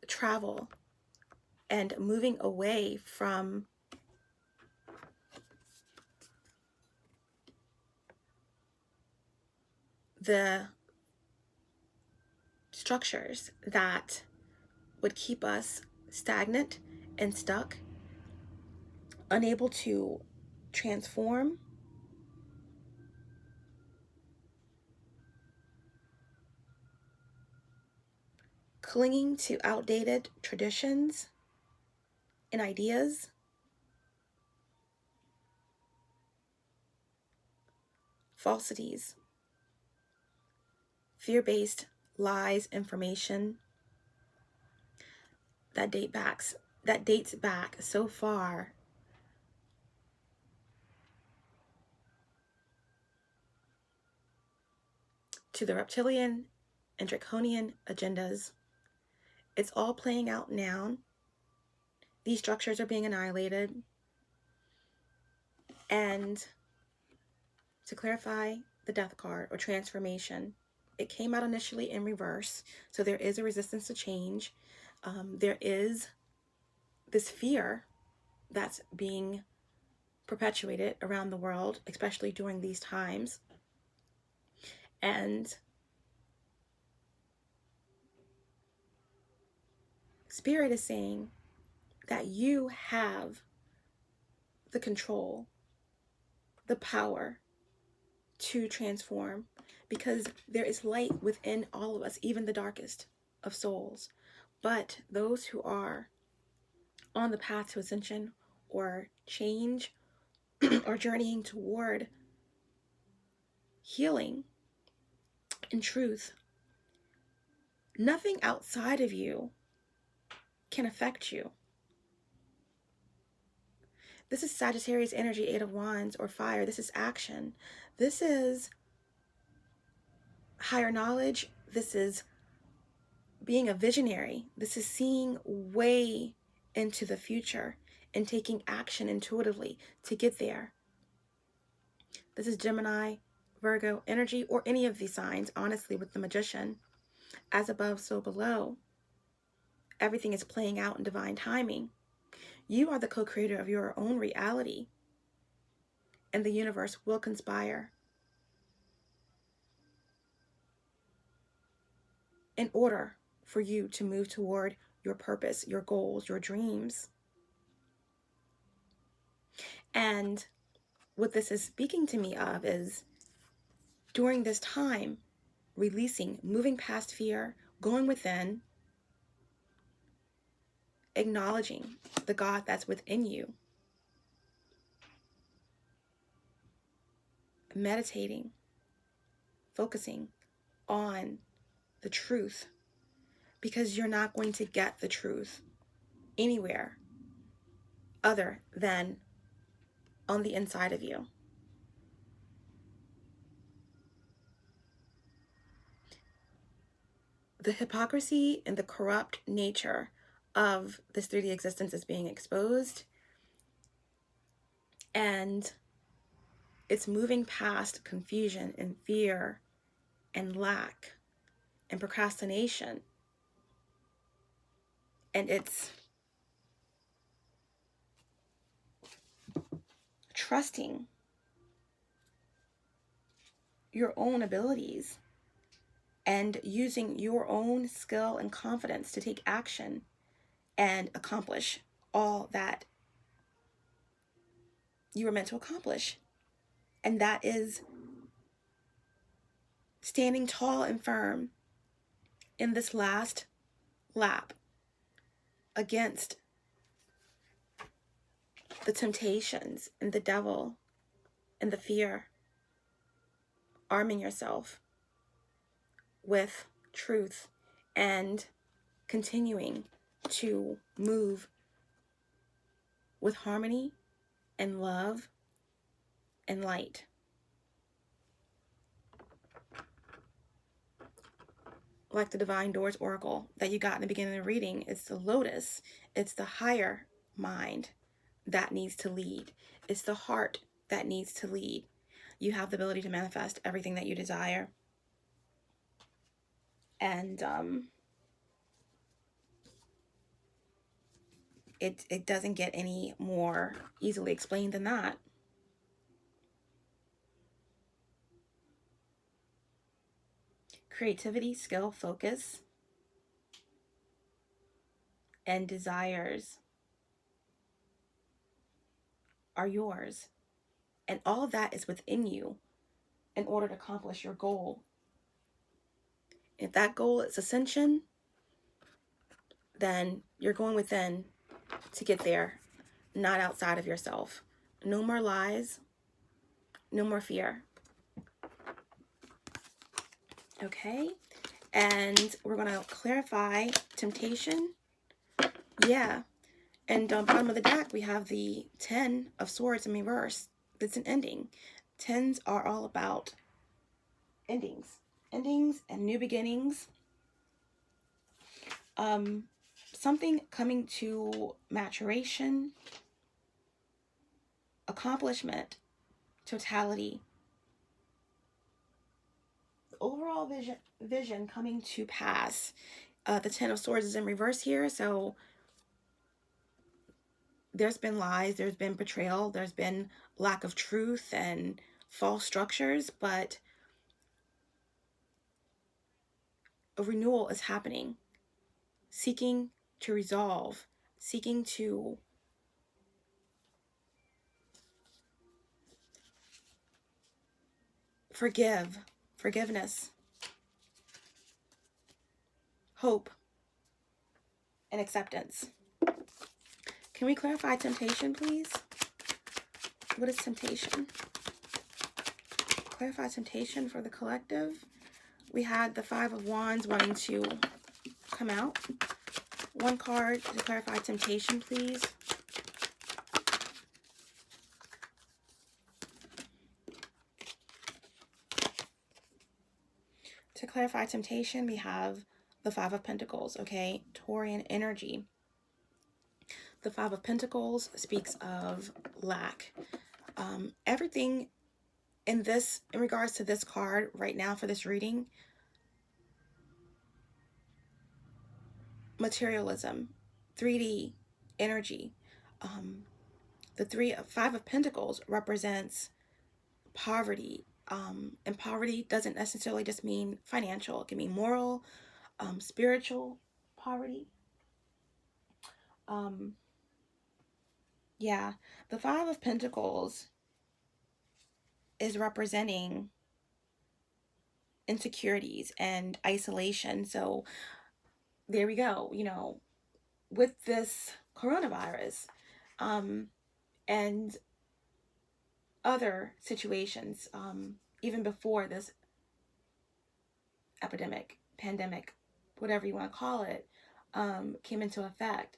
travel and moving away from the structures that would keep us stagnant and stuck, unable to transform, clinging to outdated traditions and ideas, falsities, fear-based lies, information that dates back so far to the reptilian and draconian agendas. It's all playing out now. These structures are being annihilated. And to clarify the death card or transformation, it came out initially in reverse. So there is a resistance to change. There is this fear that's being perpetuated around the world, especially during these times. And Spirit is saying that you have the control, the power to transform, because there is light within all of us, even the darkest of souls. But those who are on the path to ascension or change or journeying toward healing and truth, nothing outside of you can affect you. This is Sagittarius energy, 8 of Wands, or fire. This is action. This is higher knowledge. This is being a visionary. This is seeing way into the future and taking action intuitively to get there. This is Gemini, Virgo energy, or any of these signs, honestly, with the Magician. As above, so below. Everything is playing out in divine timing. You are the co-creator of your own reality, and the universe will conspire in order for you to move toward your purpose, your goals, your dreams. And what this is speaking to me of is during this time, releasing, moving past fear, going within, acknowledging the God that's within you, meditating, focusing on the truth, because you're not going to get the truth anywhere other than on the inside of you. The hypocrisy and the corrupt nature of this 3D existence is being exposed, and it's moving past confusion and fear and lack and procrastination, and it's trusting your own abilities and using your own skill and confidence to take action and accomplish all that you were meant to accomplish. And that is standing tall and firm in this last lap against the temptations and the devil and the fear, arming yourself with truth and continuing to move with harmony and love and light. Like the Divine Doors Oracle that you got in the beginning of the reading, it's the lotus, it's the higher mind that needs to lead. It's the heart that needs to lead. You have the ability to manifest everything that you desire. And it doesn't get any more easily explained than that. Creativity, skill, focus, and desires are yours. And all of that is within you in order to accomplish your goal. If that goal is ascension, then you're going within to get there, not outside of yourself. No more lies, no more fear. Okay, and we're going to clarify temptation. Yeah, and on bottom of the deck, we have the 10 of Swords in reverse. That's an ending. Tens are all about endings and new beginnings. Something coming to maturation, accomplishment, totality. Overall vision coming to pass. The 10 of Swords is in reverse here, so there's been lies, there's been betrayal, there's been lack of truth and false structures, but a renewal is happening, seeking to resolve, seeking to forgiveness, hope, and acceptance. Can we clarify temptation, please? What is temptation? Clarify temptation for the collective. We had the 5 of Wands wanting to come out. One card to clarify temptation, please. To clarify temptation, we have the 5 of Pentacles, okay? Taurian energy. The 5 of Pentacles speaks of lack. Everything in regards to this card right now for this reading, materialism, 3D energy. The 5 of Pentacles represents poverty. And poverty doesn't necessarily just mean financial. It can mean moral, spiritual poverty. Yeah, the 5 of Pentacles is representing insecurities and isolation. So there we go, with this coronavirus and other situations, even before this pandemic, whatever you want to call it, came into effect.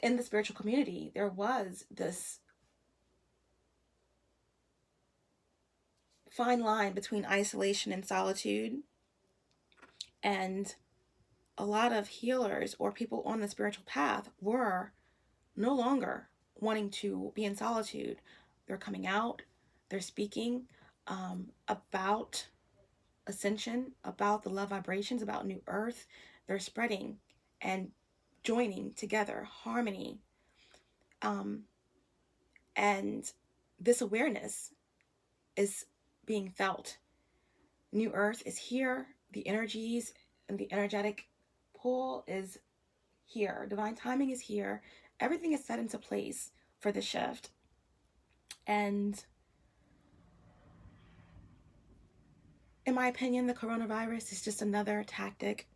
In the spiritual community, there was this fine line between isolation and solitude, and a lot of healers or people on the spiritual path were no longer wanting to be in solitude. They're coming out, they're speaking about ascension, about the love vibrations, about new earth. They're spreading and joining together, harmony. And this awareness is being felt. New earth is here. The energies and the energetic pull is here. Divine timing is here. Everything is set into place for the shift. And in my opinion, the coronavirus is just another tactic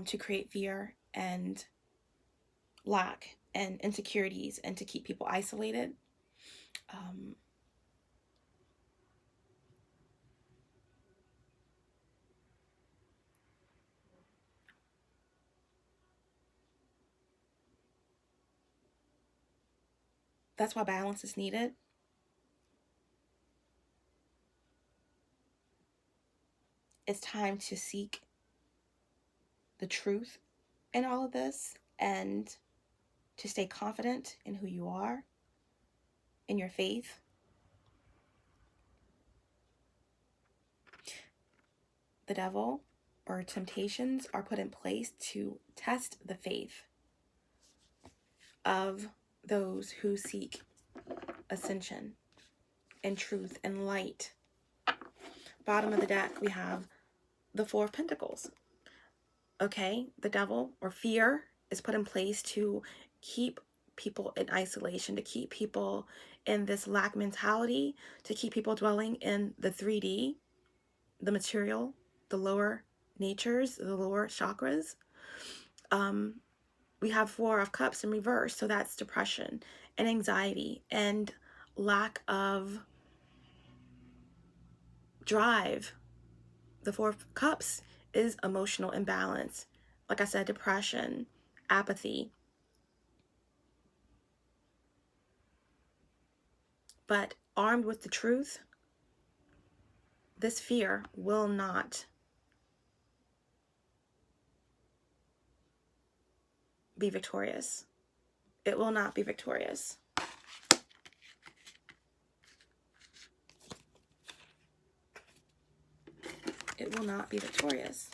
to create fear and lack and insecurities and to keep people isolated. That's why balance is needed. It's time to seek the truth in all of this and to stay confident in who you are, in your faith. The devil or temptations are put in place to test the faith of those who seek ascension and truth and light. Bottom of the deck, we have the Four of Pentacles. Okay, the devil or fear is put in place to keep people in isolation, to keep people in this lack mentality, to keep people dwelling in the 3D, the material, the lower natures, the lower chakras. We have Four of Cups in reverse, so that's depression and anxiety and lack of drive. The Four of Cups is emotional imbalance. Like I said, depression, apathy. But armed with the truth, this fear will not be victorious. It will not be victorious. It will not be victorious.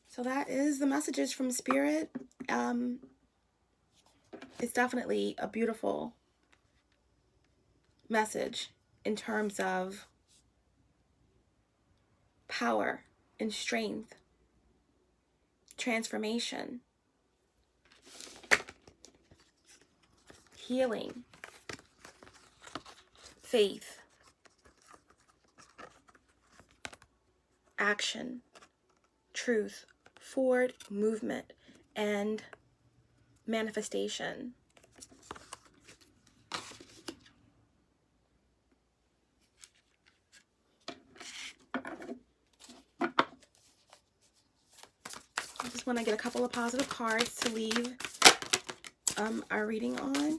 So that is the messages from Spirit. It's definitely a beautiful message in terms of power and strength, transformation, healing, faith, action, truth, forward movement, and manifestation. I just want to get a couple of positive cards to leave our reading on.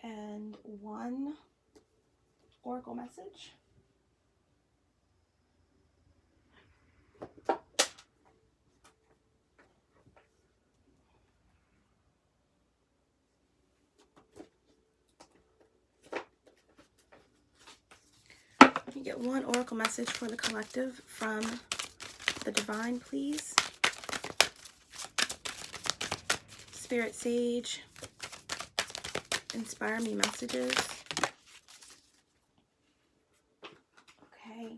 And one oracle message. You get one oracle message for the collective from the divine, please. Spirit Sage, inspire me messages. Okay.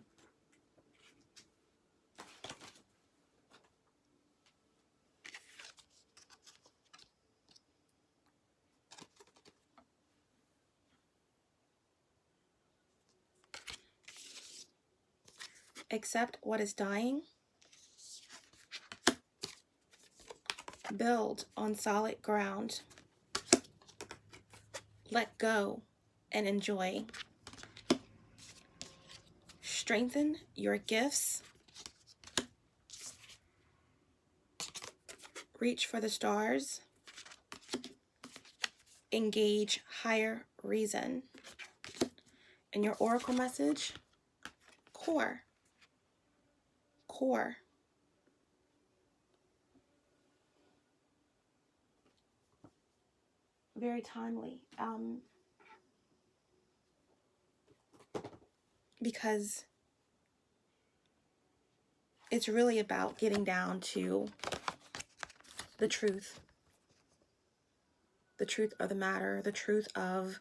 Accept what is dying. Build on solid ground. Let go and enjoy. Strengthen your gifts. Reach for the stars. Engage higher reason. And your oracle message, core. Core. Very timely. Because it's really about getting down to the truth. The truth of the matter, the truth of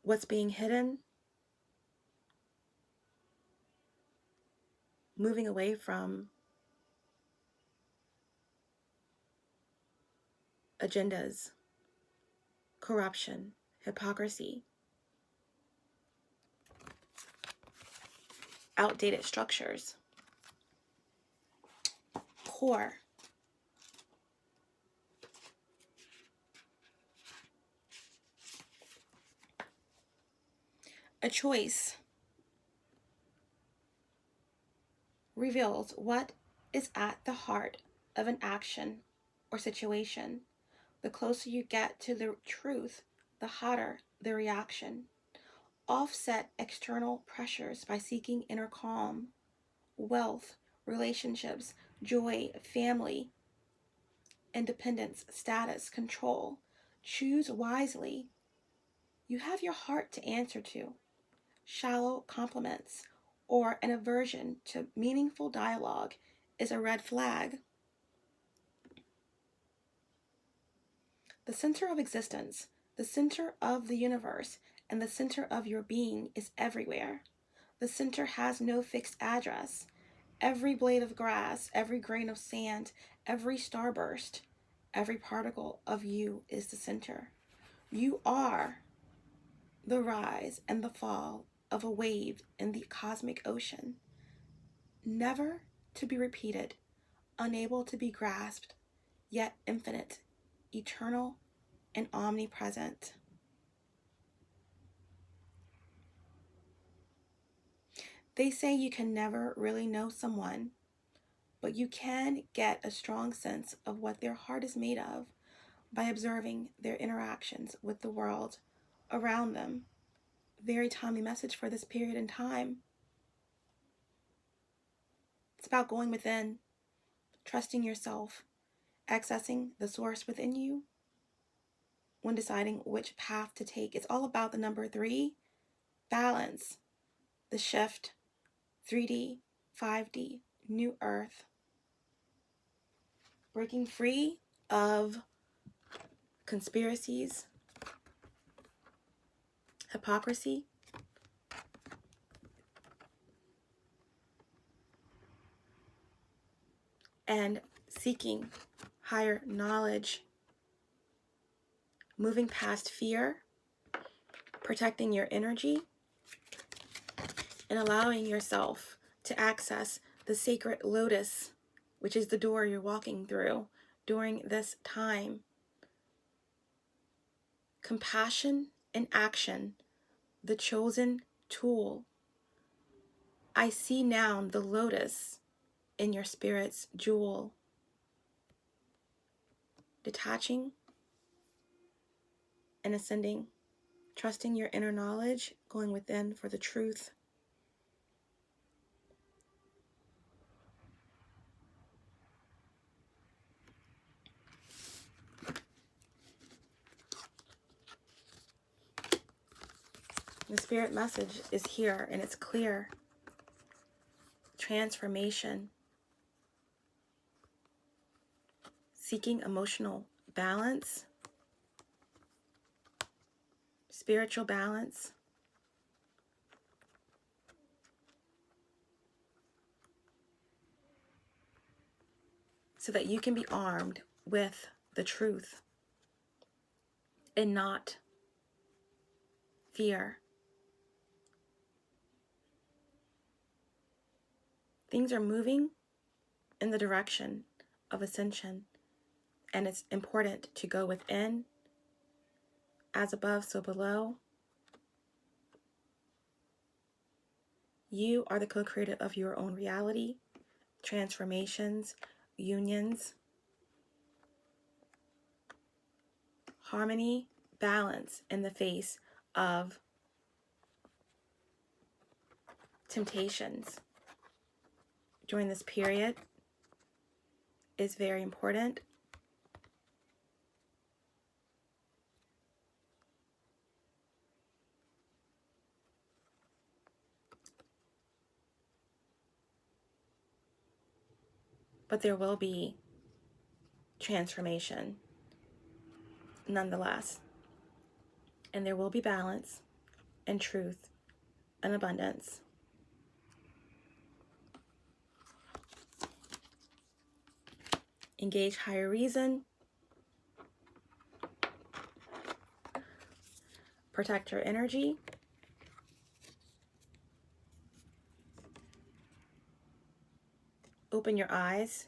what's being hidden. Moving away from agendas, corruption, hypocrisy, outdated structures. Core. A choice reveals what is at the heart of an action or situation. The closer you get to the truth, the hotter the reaction. Offset external pressures by seeking inner calm, wealth, relationships, joy, family, independence, status, control. Choose wisely. You have your heart to answer to. Shallow compliments or an aversion to meaningful dialogue is a red flag. The center of existence, the center of the universe, and the center of your being is everywhere. The center has no fixed address. Every blade of grass, every grain of sand, every starburst, every particle of you is the center. You are the rise and the fall of a wave in the cosmic ocean, never to be repeated, unable to be grasped, yet infinite, eternal, and omnipresent. They say you can never really know someone, but you can get a strong sense of what their heart is made of by observing their interactions with the world around them. Very timely message for this period in time. It's about going within, trusting yourself, accessing the source within you when deciding which path to take. It's all about the number 3, balance, the shift, 3D, 5D, new earth. Breaking free of conspiracies, hypocrisy, and seeking higher knowledge, moving past fear, protecting your energy, and allowing yourself to access the sacred lotus, which is the door you're walking through during this time. Compassion in action, the chosen tool. I see now the lotus in your spirit's jewel. Detaching and ascending, trusting your inner knowledge, going within for the truth. The spirit message is here and it's clear. Transformation. Seeking emotional balance, spiritual balance, so that you can be armed with the truth and not fear. Things are moving in the direction of ascension, and it's important to go within, as above, so below. You are the co-creator of your own reality, transformations, unions, harmony, balance in the face of temptations during this period is very important. But there will be transformation nonetheless. And there will be balance and truth and abundance. Engage higher reason. Protect your energy. Open your eyes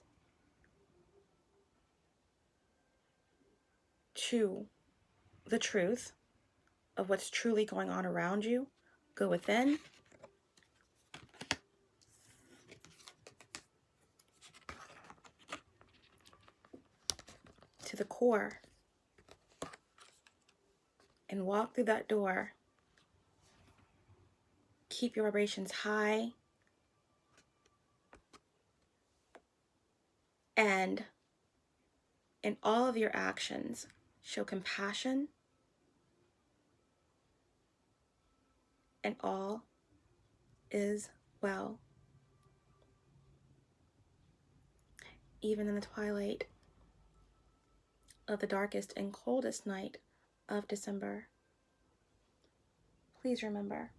to the truth of what's truly going on around you. Go within. To the core. And walk through that door. Keep your vibrations high. And in all of your actions, show compassion. And all is well. Even in the twilight of the darkest and coldest night of December, please remember,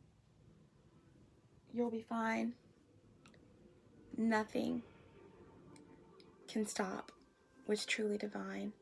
you'll be fine. Nothing can stop what's truly divine.